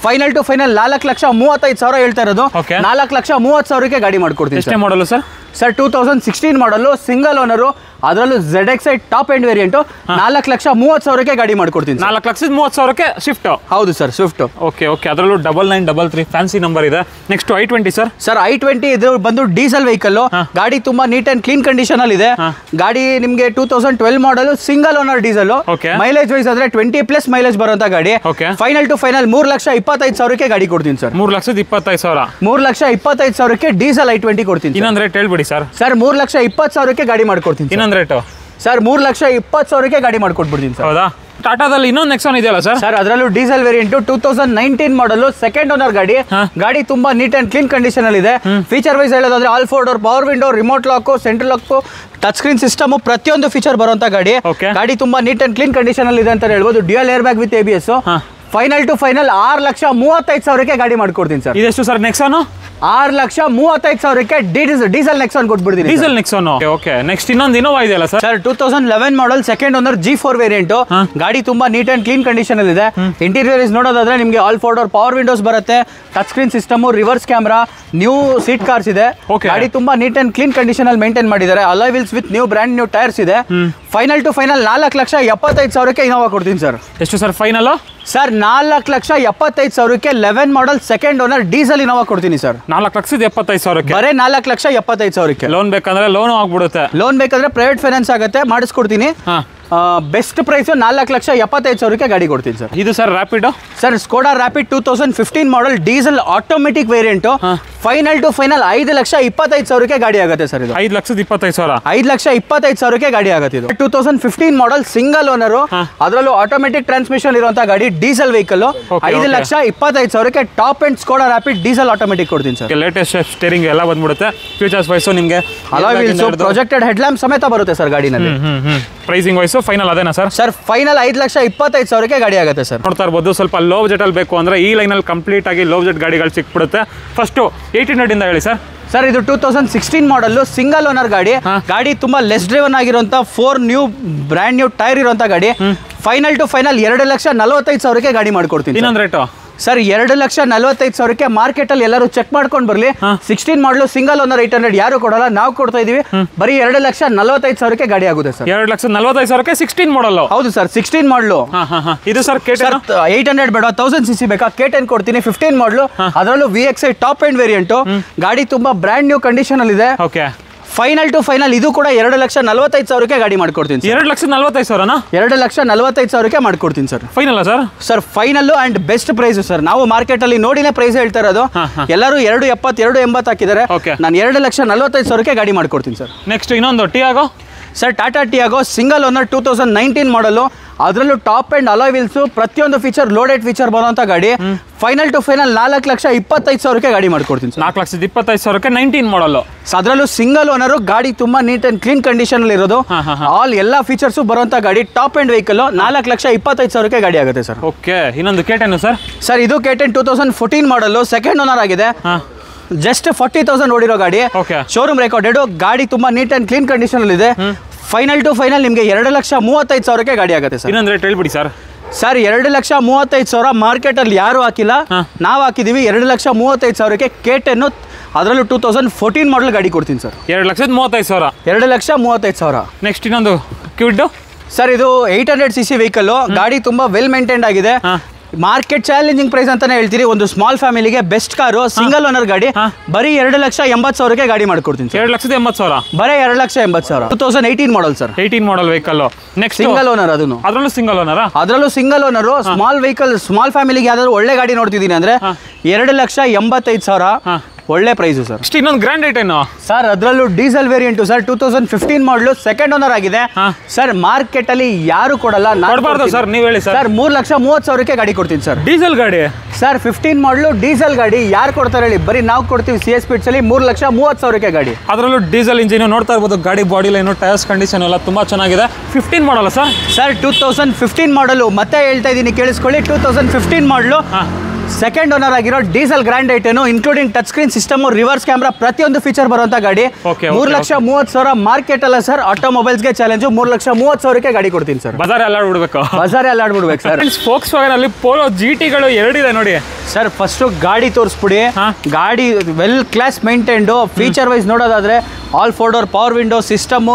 ಫೈನಲ್ ಟು ಫೈನಲ್ 4,35,000 ಹೇಳ್ತಾ ಇರೋದು. 4,30,000ಕ್ಕೆ ಗಾಡಿ ಮಾಡ್ಕೊಡ್ತೀನಿ. ಎಷ್ಟೇ ಮಾಡಲು ಸರ್? ಸರ್ 2016 ಮಾಡಲು, ಸಿಂಗಲ್ ಓನರು, ಅದರಲ್ಲೂ ZXi ಟಾಪ್ ಎಂಡ್ ವೇರಿಯಂಟ್. 4,30,000ಕ್ಕೆ ಗಾಡಿ ಮಾಡ್ಕೊಡ್ತೀನಿ. 4,30,000ಕ್ಕೆ ಸ್ವಿಫ್ಟ್. ಹೌದು ಸರ್, ಸ್ವಿಫ್ಟ್. ಓಕೆ, ಅದರಲ್ಲೂ 9933 ಫ್ಯಾನ್ಸಿ ನಂಬರ್ ಇದೆ. Next i20 sir. Sir i20 ಇದು ಬಂದು ಡೀಸೆಲ್ ವೆಹಿಕಲ್. ಗಾಡಿ ತುಂಬಾ ನೀಟ್ ಅಂಡ್ ಕ್ಲೀನ್ ಕಂಡೀಷನ್ ಅಲ್ಲಿ ಇದೆ. ಗಾಡಿ ನಿಮಗೆ 2012 model, single owner diesel. Mileage wise ಆದ್ರೆ 20+ ಮೈಲೇಜ್ ಬರುವಂತ ಗಾಡಿ. ಫೈನಲ್ ಟು ಫೈನಲ್ 3,25,000ಕ್ಕೆ ಗಾಡಿ ಕೊಡ್ತೀನಿ ಸರ್. 3,25,000. 3,25,000ಕ್ಕೆ ಡೀಸೆಲ್ i20 ಕೊಡ್ತೀನಿ. ಇನ್ನೊಂದು ರೇಟ್ ಹೇಳ್ಬಿಡಿ ಸರ್. ಸರ್ 3,20,000ಕ್ಕೆ ಗಾಡಿ ಮಾಡ್ಕೊಡ್ತೀನಿ. ಇನ್ನೊಂದು ರೇಟು ಸರ್ 3,20,000ಕ್ಕೆ ಗಾಡಿ ಮಾಡ್ಕೊಟ್ಬಿಡ್ತೀನಿ ಸರ್. ಹೌದಾ? ಟಾಟಾದಲ್ಲಿ ಇನ್ನೊಂದು ನೆಕ್ಸಾನ್ ಇದೆಯಲ್ಲ ಸರ್? ಸರ್ ಅದರಲ್ಲೂ diesel variant 2019 model, second owner ಗಾಡಿ. ಗಾಡಿ ತುಂಬಾ ನೀಟ್ ಅಂಡ್ ಕ್ಲೀನ್ ಕಂಡೀಷನ್ ಅಲ್ಲಿ ಇದೆ. ಫೀಚರ್ ವೈಸ್ ಹೇಳೋದಾದ್ರೆ all 4 power window, remote lock, central lock, touch screen system ಪ್ರತಿಯೊಂದು ಫೀಚರ್ ಬರುವಂತ ಗಾಡಿ. ಗಾಡಿ ತುಂಬಾ ನೀಟ್ ಅಂಡ್ ಕ್ಲೀನ್ ಕಂಡೀಷನ್ ಅಲ್ಲಿ ಇದೆ ಅಂತ ಹೇಳ್ಬೋದು. Dual air bag with ABS. Final to final 6,35,000ಕ್ಕೆ ಗಾಡಿ ಮಾಡ್ಕೊಡ್ತೀನಿ ಸರ್. ಇದೆಷ್ಟು ಸರ್ ನೆಕ್ಸಾನ್? 6,35,000ಕ್ಕೆ ಡೀಸೆಲ್ ನೆಕ್ಸಾನ್ ಕೊಟ್ಬಿಡ್ತೀನಿ. Diesel Nexon. ಓಕೆ, ನೆಕ್ಸ್ಟ್ ಇನ್ನೊಂದು ಇನೋವಾ ಇದೆಯಲ್ಲ sir? Sir 2011 model, second owner, G4 variant. ಗಾಡಿ ತುಂಬಾ ನೀಟ್ ಅಂಡ್ ಕ್ಲೀನ್ ಕಂಡೀಷನ್ ಅಲ್ಲಿ ಇದೆ. ಇಂಟೀರಿಯರ್ ನೋಡೋದಾದ್ರೆ ನಿಮಗೆ ಆಲ್ 4 ಪವರ್ ವಿಂಡೋಸ್ ಬರುತ್ತೆ, touch screen system, reverse camera, new seat covers ಇದೆ. ಗಾಡಿ ತುಂಬಾ ನೀಟ್ ಅಂಡ್ ಕ್ಲೀನ್ ಕಂಡೀಷನ್ ಅಲ್ಲಿ ಮೇಂಟೈನ್ ಮಾಡಿದ್ದಾರೆ. Alloy wheels with brand new tyres ಇದೆ. ಫೈನಲ್ ಟು ಫೈನಲ್ 4,75,000ಕ್ಕೆ ಇನೋವಾ ಕೊಡ್ತೀನಿ ಸರ್. ಎಷ್ಟು ಸರ್ ಫೈನಲ್? ಸರ್ 4,75,000ಕ್ಕೆ 11 model, second owner, diesel Innova ಕೊಡ್ತೀನಿ ಸರ್. 4,75,000ಕ್ಕೆ ಬರೇ 4,75,000ಕ್ಕೆ. ಲೋನ್ ಬೇಕಂದ್ರೆ ಲೋನ್ ಆಗ್ಬಿಡುತ್ತೆ. ಲೋನ್ ಬೇಕಂದ್ರೆ ಪ್ರೈವೇಟ್ ಫೈನಾನ್ಸ್ ಆಗುತ್ತೆ, ಮಾಡಿಸ್ಕೊಡ್ತೀನಿ. ಬೆಸ್ಟ್ ಪ್ರೈಸ್ 4,75,000ಕ್ಕೆ ಗಾಡಿ ಕೊಡ್ತೀನಿ ಸರ್. ಇದು sir Rapid. Sir Skoda Rapid 2015 model, diesel automatic variant. Final to final 5,25,000ಕ್ಕೆ ಗಾಡಿ ಆಗುತ್ತೆ ಸರ್. ಇದು 5,25,000. 5,25,000ಕ್ಕೆ ಗಾಡಿ ಆಗುತ್ತೆ. ಇದು 2015 ಮಾಡಲ್, ಸಿಂಗಲ್ ಓನರ್, ಅದರಲ್ಲೂ ಆಟೋಮೆಟಿಕ್ ಟ್ರಾನ್ಸ್ಮಿಷನ್ ಇರುವಂತ ಗಾಡಿ, ಡೀಸೆಲ್ ವೆಹಿಕಲ್. 5,25,000ಕ್ಕೆ top and Skoda Rapid diesel automatic ಕೊಡ್ತೀನಿ ಸರ್. ಲೇಟೆಸ್ಟ್ ಸ್ಟೇರಿಂಗ್ ಎಲ್ಲ ಬಂದ್ಬಿಡುತ್ತೆ. ಫ್ಯೂಚರ್ಸ್ ವೈಸು ನಿಮಗೆ alloy wheels, projected head lamp ಸಮೇತ ಬರುತ್ತೆ ಸರ್ ಗಾಡಿನಲ್ಲಿ. ಪ್ರೈಸಿಂಗ್ ವೈಸು ಫೈನಲ್ ಅದೇನಾ ಸರ್? ಸರ್ ಫೈನಲ್ 5,25,000ಕ್ಕೆ ಗಾಡಿ ಆಗುತ್ತೆ ಸರ್. ನೋಡ್ತಾ ಇರ್ಬೋದು, ಸ್ವಲ್ಪ ಲೋ ಬಜೆಟ್ ಅಲ್ಲಿ ಬೇಕು ಅಂದ್ರೆ ಈ ಲೈನಲ್ಲಿ ಕಂಪ್ಲೀಟ್ ಆಗಿ ಲೋ ಬಜೆಟ್ ಗಾಡಿಗಳು ಸಿಕ್ಬಿಡುತ್ತೆ. ಫಸ್ಟ್ 800 ಇಂದ ಹೇಳಿ ಸರ್. ಸರ್ ಇದು 2016 ಮಾಡಲ್ಲು, ಸಿಂಗಲ್ ಓನರ್ ಗಾಡಿ. ಗಾಡಿ ತುಂಬಾ ಲೆಸ್ ಡ್ರೈವನ್ ಆಗಿರುವಂತ 4 ಬ್ರ್ಯಾಂಡ್ ನ್ಯೂ ಟೈರ್ ಇರುವಂತ ಗಾಡಿ. ಫೈನಲ್ ಟು ಫೈನಲ್ 2,45,000ಕ್ಕೆ ಗಾಡಿ ಮಾಡ್ಕೊಡ್ತೀನಿ. ಇನ್ನೊಂದು ರೇಟು ಸರ್ 2,45,000ಕ್ಕೆ ಮಾರ್ಕೆಟ್ ಅಲ್ಲಿ ಎಲ್ಲರೂ ಚೆಕ್ ಮಾಡ್ಕೊಂಡು ಬರ್ಲಿ. 16 ಮಾಡಲು ಸಿಂಗಲ್ ಓನರ್ 800 ಯಾರು ಕೊಡಲ್ಲ, ನಾವು ಕೊಡ್ತಾ ಇದೀವಿ. ಬರೀ 2,45,000ಕ್ಕೆ ಗಾಡಿ ಆಗುತ್ತೆ ಸರ್. 2,45,000ಕ್ಕೆ 16 ಮಾಡಲ್. ಹೌದು ಸರ್, 16 ಮಾಡಲು. ಇದು ಸರ್ ಸರ್ 800 ಬೇಡ, 1000cc ಬೇಕಾ, K10 ಕೊಡ್ತೀನಿ. 15 ಮಾಡಲು, ಅದರಲ್ಲೂ VXI ಟಾಪ್ ಎಂಡ್ ವೇರಿಯಂಟ್. ಗಾಡಿ ತುಂಬಾ ಬ್ರ್ಯಾಂಡ್ ನ್ಯೂ ಕಂಡೀಷನ್ ಅಲ್ಲಿ ಇದೆ. ಓಕೆ, ಫೈನಲ್ ಟು ಫೈನಲ್ ಇದು ಕೂಡ 2,45,000ಕ್ಕೆ ಗಾಡಿ ಮಾಡ್ಕೊಡ್ತೀನಿ. 2,45,000ನಾ? 2,45,000ಕ್ಕೆ ಮಾಡ್ಕೊಡ್ತೀನಿ sir. Final sir? Sir final and best price sir. ನಾವು ಮಾರ್ಕೆಟ್ ಅಲ್ಲಿ ನೋಡಿನೇ ಪ್ರೈಸ್ ಹೇಳ್ತಾ ಇರೋದು. ಎಲ್ಲರೂ 2,70, 2,80 ಹಾಕಿದ್ದಾರೆ. ನಾನು 2,45,000ಕ್ಕೆ ಗಾಡಿ ಮಾಡ್ಕೊಡ್ತೀನಿ ಸರ್. ನೆಕ್ಸ್ಟ್ ಇನ್ನೊಂದು Tiago sir, Tata Tiago single owner 2019 ಮಾಡಲು, ಅದರಲ್ಲೂ ಟಾಪ್ ಅಂಡ್ ಅಲಾಯ್ ವೀಲ್ಸ್, ಪ್ರತಿಯೊಂದು ಫೀಚರ್ ಲೋಡೆಡ್ ಫೀಚರ್ ಬರುವಂತ ಗಾಡಿ. ಫೈನಲ್ ಟು ಫೈನಲ್ 4,25,000ಕ್ಕೆ ಗಾಡಿ ಮಾಡ್ಕೊಡ್ತೀನಿ ಸರ್. 4,25,000ಕ್ಕೆ 19 ಮಾಡಲು. ಅದರಲ್ಲೂ ಸಿಂಗಲ್ ಓನರ್, ಗಾಡಿ ತುಂಬಾ ನೀಟ್ ಅಂಡ್ ಕ್ಲೀನ್ ಕಂಡೀಷನ್ ಅಲ್ಲಿ ಇರೋದು. ಆಲ್ ಎಲ್ಲಾ ಫೀಚರ್ಸ್ ಬರುವಂತ ಗಾಡಿ, ಟಾಪ್ ಅಂಡ್ ವೆಹಿಕಲ್. 4,25,000ಕ್ಕೆ ಗಾಡಿ ಆಗುತ್ತೆ ಸರ್. ಓಕೆ, ಇನ್ನೊಂದು K10 ಸರ್? ಸರ್ ಇದು K10 2014 ಮಾಡಲು, ಸೆಕೆಂಡ್ ಓನರ್ ಆಗಿದೆ. ಜಸ್ಟ್ 40,000 ಓಡಿರೋ ಗಾಡಿ, ಶೋರೂಮ್ ರೆಕಾರ್ಡೆಡ್ ಗಾಡಿ. ತುಂಬಾ ನೀಟ್ ಅಂಡ್ ಕ್ಲೀನ್ ಕಂಡೀಷನ್ ಅಲ್ಲಿ ಇದೆ. ಫೈನಲ್ ಟು ಫೈನಲ್ ನಿಮಗೆ 2,35,000ಕ್ಕೆ ಗಾಡಿ ಆಗುತ್ತೆ ಸರ್. ಇನ್ನೊಂದು ರೇಟ್ ಹೇಳ್ಬಿಡಿ ಸರ್. ಸರ್ 2,35,000 ಮಾರ್ಕೆಟ್ ಅಲ್ಲಿ ಯಾರು ಹಾಕಿಲ್ಲ, ನಾವು ಹಾಕಿದೀವಿ. 2,35,000ಕ್ಕೆ K10, ಅದರಲ್ಲೂ 2014 ಮಾಡಲ್ ಗಾಡಿ ಕೊಡ್ತೀನಿ ಸರ್. 2,35,000. 2,35,000. ನೆಕ್ಸ್ಟ್ ಇನ್ನೊಂದು ಕ್ವಿಡ್ ಸರ್, ಇದು 800cc ವೆಹಿಕಲ್. ಗಾಡಿ ತುಂಬಾ ವೆಲ್ ಮೇಂಟೈನ್ಡ್ ಆಗಿದೆ. ಮಾರ್ಕೆಟ್ ಚಾಲೆಂಜಿಂಗ್ ಪ್ರೈಸ್ ಅಂತಾನೆ ಹೇಳ್ತೀರಿ. ಒಂದು ಸ್ಮಾಲ್ ಫ್ಯಾಮಿಲಿಗೆ ಬೆಸ್ಟ್ ಕಾರು, ಸಿಂಗಲ್ ಓನರ್ ಗಾಡಿ. ಬರೀ 2,80,000ಕ್ಕೆ ಗಾಡಿ ಮಾಡ್ಕೊಡ್ತೀನಿ. 2,80,000? ಬರೀ 2,80,000. 2018 model sir. 18 model vehicle. Next single owner, ಅದರಲ್ಲೂ ಸಿಂಗಲ್ ಓನರ್. ಅದರಲ್ಲೂ single owner. Small vehicle, small ಫ್ಯಾಮಿಲಿಗೆ ಯಾವ್ದಾದ್ರು ಒಳ್ಳೆ ಗಾಡಿ ನೋಡ್ತಿದ್ದೀನಿ ಅಂದ್ರೆ 2,85,000 ಒಳ್ಳೆ ಪ್ರೈಸ್ ಸರ್. ಇನ್ನೊಂದು ಗ್ರ್ಯಾಂಡ್ ಐಟೇನು ಸರ್, ಅದರಲ್ಲೂ diesel variant sir. 2015 model, second owner ಆಗಿದೆ ಸರ್. ಮಾರ್ಕೆಟ್ ಅಲ್ಲಿ ಯಾರು ಕೊಡಲ್ಲ, ಸರ್ ನೀವು ಹೇಳಿ ಸರ್. 3,30,000ಕ್ಕೆ ಗಾಡಿ ಕೊಡ್ತೀನಿ ಸರ್. ಡೀಸೆಲ್ ಗಾಡಿ ಸರ್, 15 ಮಾಡಲು ಡೀಸೆಲ್ ಗಾಡಿ ಯಾರು ಕೊಡ್ತಾರೆ ಹೇಳಿ? ಬರೀ ನಾವು ಕೊಡ್ತೀವಿ. CS ಸ್ಪೀಡ್ಸ್ ಅಲ್ಲಿ 3,30,000ಕ್ಕೆ ಗಾಡಿ. ಅದರಲ್ಲೂ ಡೀಸೆಲ್ ಇಂಜಿನ್ ನೋಡ್ತಾ ಇರ್ಬೋದು. ಗಾಡಿ ಬಾಡಿ ಲೈನು, ಟೈರ್ಸ್ ಕಂಡೀಷನ್ ಎಲ್ಲ ತುಂಬಾ ಚೆನ್ನಾಗಿದೆ. 15 ಮಾಡಲ್ಲ ಸರ್? ಸರ್ 2015 ಮಾಡಲು. ಮತ್ತೆ ಹೇಳ್ತಾ ಇದ್ದೀನಿ ಕೇಳಿಸ್ಕೊಳ್ಳಿ, 2015 ಮಾಡಲು, ಸೆಕೆಂಡ್ ಓನರ್ ಆಗಿರೋ diesel grand i ten, including touch screen system, reverse camera, ಪ್ರತಿಯೊಂದು ಫೀಚರ್ ಬರುವಂತ ಗಾಡಿ. 3,30,000 ಮಾರ್ಕೆಟ್ ಅಲ್ಲ ಸರ್, ಆಟೋಮೊಬೈಲ್ಸ್ಗೆ ಚಾಲೆಂಜ್. 3,30,000ಕ್ಕೆ ಗಾಡಿ ಕೊಡ್ತೀನಿ ಸರ್. ಬಜಾರ್ ಅಲ್ಲಾಡ್ಬಿಡ್ಬೇಕು. ಬಜಾರ್ ಅಲ್ಲಾಡ್ಬಿಡ್ಬೇಕು ಸರ್. ಫೋಕ್ಸ್ ವ್ಯಾಗನ್ ಅಲ್ಲಿ ಪೋಲೋ GTಗಳು ಎರಡಿದೆ ನೋಡಿ ಸರ್. ಫಸ್ಟ್ ಗಾಡಿ ತೋರಿಸ್ಬಿಡಿ. ಗಾಡಿ well class maintained. Feature wise ನೋಡೋದಾದ್ರೆ all 4 door power window system,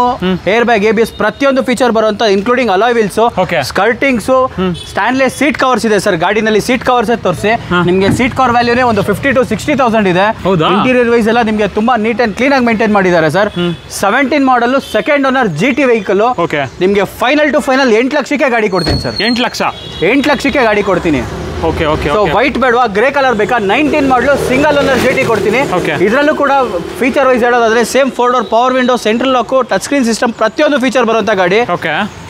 air bag, ABS, ಪ್ರತಿಯೊಂದು ಫೀಚರ್ ಬರುವಂತ, including alloy wheels, skirtings, stainless seat covers ಇದೆ ಸರ್. ಗಾಡಿನಲ್ಲಿ ಸೀಟ್ ಕವರ್ಸ್ ತೋರಿಸಿ. ನಿಮಗೆ ಸೀಟ್ ಕವರ್ ವ್ಯಾಲ್ಯೂನೇ ಒಂದು 50,000 to 60,000 ಇದೆ. ಇಂಟೀರಿಯರ್ ವೈಸ್ ಎಲ್ಲ ನಿಮಗೆ ತುಂಬಾ ನೀಟ್ ಅಂಡ್ ಕ್ಲೀನ್ ಆಗಿ ಮೇಂಟೈನ್ ಮಾಡಿದ್ದಾರೆ ಸರ್. 17 ಮಾಡಲ್, ಸೆಕೆಂಡ್ ಓನರ್ GT ವೆಹಿಕಲ್. ನಿಮಗೆ ಫೈನಲ್ ಟು ಫೈನಲ್ 8 ಲಕ್ಷಕ್ಕೆ ಗಾಡಿ ಕೊಡ್ತೀನಿ ಸರ್. 8 ಲಕ್ಷಕ್ಕೆ ಗಾಡಿ ಕೊಡ್ತೀನಿ. ವೈಟ್ ಬೇಡವಾ, ಗ್ರೇ ಕಲರ್ ಬೇಕಾ? 19 ಮಾಡಲು, ಸಿಂಗಲ್ ಓನರ್ GT ಕೊಡ್ತೀನಿ. ಇದರಲ್ಲೂ ಕೂಡ ಫೀಚರ್ ವೈಸ್ ಹೇಳೋದಾದ್ರೆ same 4 door power window, central lock, touch screen system, ಪ್ರತಿಯೊಂದು ಫೀಚರ್ ಬರುವಂತ ಗಾಡಿ.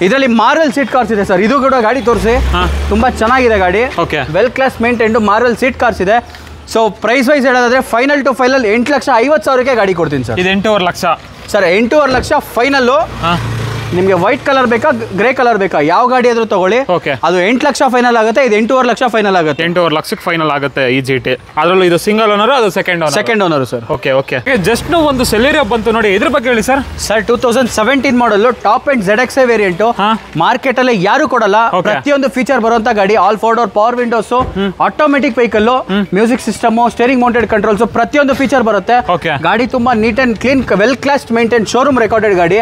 ಇದರಲ್ಲಿ ಮಾರ್ವೆಲ್ ಸೀಟ್ ಕಾರ್ಸ್ ಇದೆ ಸರ್. ಇದು ಕೂಡ ಗಾಡಿ ತೋರಿಸಿ. ತುಂಬಾ ಚೆನ್ನಾಗಿದೆ ಗಾಡಿ. Well class maintained Marvel seat covers ಇದೆ. ಸೊ ಪ್ರೈಸ್ ವೈಸ್ ಹೇಳೋದಾದ್ರೆ ಫೈನಲ್ ಟು ಫೈನಲ್ 8,50,000ಕ್ಕೆ ಗಾಡಿ ಕೊಡ್ತೀನಿ sir. 8.5 lakh sir. 8.5 lakh final. ನಿಮಗೆ ವೈಟ್ ಕಲರ್ ಬೇಕಾ, ಗ್ರೇ ಕಲರ್ ಬೇಕಾ? ಯಾವ ಗಾಡಿ ಆದ್ರೂ ತಗೊಳ್ಳಿ. ಅದು 8 ಲಕ್ಷ ಫೈನಲ್ ಆಗುತ್ತೆ. ಇದು 8.5 ಲಕ್ಷ ಫೈನಲ್ ಆಗುತ್ತೆ. 8.5 ಲಕ್ಷಕ್ಕೆ ಫೈನಲ್ ಆಗುತ್ತೆ ಈ GT. ಅದರಲ್ಲೂ ಇದು ಸಿಂಗಲ್ ಓನರ್, ಅದು second owner sir. Okay. Just ಒಂದು ಸೆಲೆರಿಯೋ ಬಂತು ನೋಡಿ, ಇದ್ರ ಬಗ್ಗೆ ಹೇಳಿ sir. Sir 2017 model, top end ZXi variant. Market ಅಲ್ಲಿ ಯಾರು ಕೊಡಲ್ಲ. ಪ್ರತಿಯೊಂದು ಫೀಚರ್ ಬರುವಂತ ಗಾಡಿ. All 4 door power windows, automatic vehicle, music system, steering mounted controls, ಪ್ರತಿಯೊಂದು ಫೀಚರ್ ಬರುತ್ತೆ. ಗಾಡಿ ತುಂಬಾ neat and clean, well class maintain, showroom recorded ಗಾಡಿ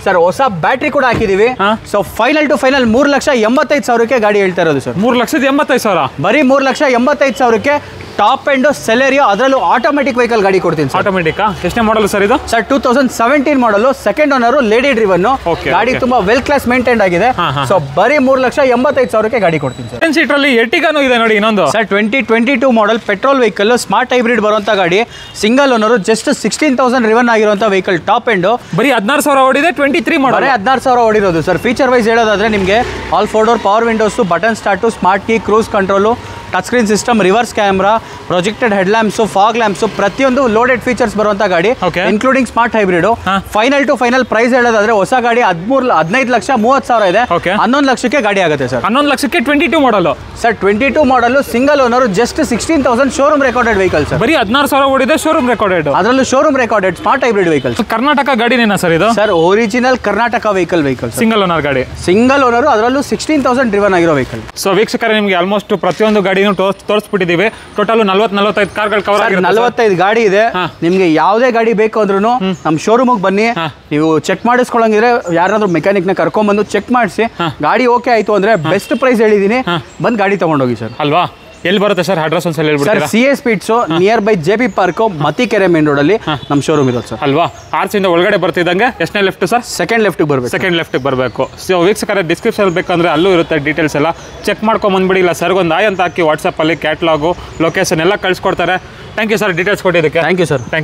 ಸರ್. ಹೊಸ ಬ್ಯಾಟ್ರಿ ಕೂಡ ಹಾಕಿದೀವಿ. ಸೊ ಫೈನಲ್ ಟು ಫೈನಲ್ 3,85,000ಕ್ಕೆ ಗಾಡಿ ಹೇಳ್ತಾ ಇರೋದು ಸರ್. 3,85,000? ಬರೀ 3,85,000ಕ್ಕೆ ಟಾಪ್ ಅಂಡ್ ಸೆಲೆರಿಯೋ, ಅದರಲ್ಲೂ ಆಟೋಮೆಟಿಕ್ ವೆಹಿಕಲ್ ಗಾಡಿ ಕೊಡ್ತೀನಿ. ಆಟೋಮೆಟಿಕ್ ಎಷ್ಟನೇ ಮಾಡಲ್ ಸರ್ ಇದು? ಸರ್ 2017 ಮಾಡಲು, ಸೆಕೆಂಡ್ ಓನರ್, ಲೇಡಿ ಡ್ರಿವನ್. ಗಾಡಿ ತುಂಬಾ ವೆಲ್ ಕ್ಲಾಸ್ ಮೇಂಟೈನ್ ಆಗಿದೆ. ಸೊ ಬರೀ 3,85,000ಕ್ಕೆ ಗಾಡಿ ಕೊಡ್ತೀನಿ ಸರ್. 10 ಸೀಟರ್ ಅಲ್ಲಿ ಎರ್ಟಿಗಾನು ಇದೆ ನೋಡಿ ಇನ್ನೊಂದು. ಸರ್ 2022 ಮಾಡಲ್, ಪೆಟ್ರೋಲ್ ವೆಹಿಕಲ್, ಸ್ಮಾರ್ಟ್ ಹೈಬ್ರಿಡ್ ಬರುವಂತ ಗಾಡಿ. ಸಿಂಗಲ್ ಓನರ್, ಜಸ್ಟ್ 16,000 ರಿವನ್ ಆಗಿರುವಂತ ವೆಹಿಕಲ್, ಟಾಪ್ ಎಂಡ್. ಬರೀ 16,000 ಓಡಿದೆ. 23 ಮಾಡಲ್, ಬರೀ 16,000 ಓಡಿರೋದು ಸರ್. ಫೀಚರ್ ವೈಸ್ ಹೇಳೋದಾದ್ರೆ ನಿಮಗೆ all 4 door power windows, button start, smart key, cruise control, touch screen system, reverse camera, projected head lamps, fog lamps, ಪ್ರತಿಯೊಂದು ಲೋಡೆಡ್ ಫೀಚರ್ಸ್ ಬರುವಂತ ಗಾಡಿ, including smart hybrid. Final to final price ಹೇಳೋದಾದ್ರೆ ಹೊಸ ಗಾಡಿ 15,30,000 ಇದೆ, 11 ಲಕ್ಷಕ್ಕೆ ಗಾಡಿ ಆಗುತ್ತೆ ಸರ್. 11 ಲಕ್ಷಕ್ಕೆ 22 model sir. 22 model, single owner, just 16,000 showroom recorded vehicle sir. ಬರೀ 16,000 ಓಡಿದೆ, ಶೋರೂಮ್ ರೆಕಾರ್ಡೆಡ್. ಅದರಲ್ಲೂ showroom recorded smart hybrid vehicle. Karnataka ಗಾಡಿನೇನಾ ಸರ್ ಇದು? Sir original Karnataka vehicle. Single owner ಗಾಡಿ, ಸಿಂಗಲ್ ಓನರ್, ಅದರಲ್ಲೂ 16,000 ಡ್ರಿವನ್ ಆಗಿರೋ ವೆಹಿಕಲ್. ಸೊ ವೀಕ್ಷಕರೇ, ನಿಮಗೆ ಆಲ್ಮೋಸ್ಟ್ ಪ್ರತಿಯೊಂದು ಗಾಡಿನೂ ತೋರಿಸ್ಬಿಟ್ಟಿದ್ದೀವಿ. ಟೋಟಲ್ 40-45 ಕಾರ್ಗಳು ಕವರ್ ಆಗಿದೆ. 45 ಗಾಡಿ ಇದೆ. ನಿಮ್ಗೆ ಯಾವುದೇ ಗಾಡಿ ಬೇಕು ಅಂದ್ರೂ ನಮ್ಮ ಶೋರೂಮಿಗೆ ಬನ್ನಿ. ನೀವು ಚೆಕ್ ಮಾಡಿಸ್ಕೊಳಂಗಿದ್ರೆ ಯಾರಾದ್ರೂ ಮೆಕ್ಯಾನಿಕ್ ನ ಕರ್ಕೊಂಡ್ಬಂದು ಚೆಕ್ ಮಾಡಿಸಿ ಗಾಡಿ ಓಕೆ ಆಯ್ತು ಅಂದ್ರೆ ಬೆಸ್ಟ್ ಪ್ರೈಸ್ ಹೇಳಿದೀನಿ, ಬಂದು ಗಾಡಿ ತಗೊಂಡೋಗಿ ಸರ್. ಅಲ್ವಾ? ಎಲ್ಲಿ ಬರುತ್ತೆ ಸರ್ ಅಡ್ರೆಸ್? ಒಂದ್ಸಲ ಹೇಳ್ಬಿಡ್ತೀರಾ? CS speeds near by JP park, Mathikere main road ಅಲ್ಲಿ ನಮ್ಮ ಶೋರೂಮ್ ಇರೋದು ಸರ್. ಅಲ್ವಾ? ಆರ್ಚಿಂದ ಒಳಗಡೆ ಬರ್ತಿದ್ದಂಗೆ ಎಷ್ಟನೇ ಲೆಫ್ಟ್ ಸರ್? ಸೆಕೆಂಡ್ ಲೆಫ್ಟ್ ಬರಬೇಕು. ಸೆಕೆಂಡ್ ಲೆಫ್ಟ್ ಬರಬೇಕು. ಸೊ ವೀಕ್ಷಕರ, ಡಿಸ್ಕ್ರಿಪ್ಷನ್ ಬೇಕಂದ್ರೆ ಅಲ್ಲೂ ಇರುತ್ತೆ ಡೀಟೇಲ್ಸ್ ಎಲ್ಲ. ಚೆಕ್ ಮಾಡ್ಕೊಂಡ್ ಬಂದ್ಬಿಡಿ. ಇಲ್ಲ ಸರ್ ಒಂದು ಆಯ್ ಅಂತ ಹಾಕಿ ವಾಟ್ಸಪ್ಪಲ್ಲಿ ಕ್ಯಾಟ್ಲಾಗು, ಲೊಕೇಶನ್ ಎಲ್ಲ ಕಳ್ಸಿಕೊಡ್ತಾರೆ. ಥ್ಯಾಂಕ್ ಯು ಸರ್ ಡೀಟೇಲ್ಸ್ ಕೊಟ್ಟಿದ್ದಕ್ಕೆ. Thank you sir. Thank you.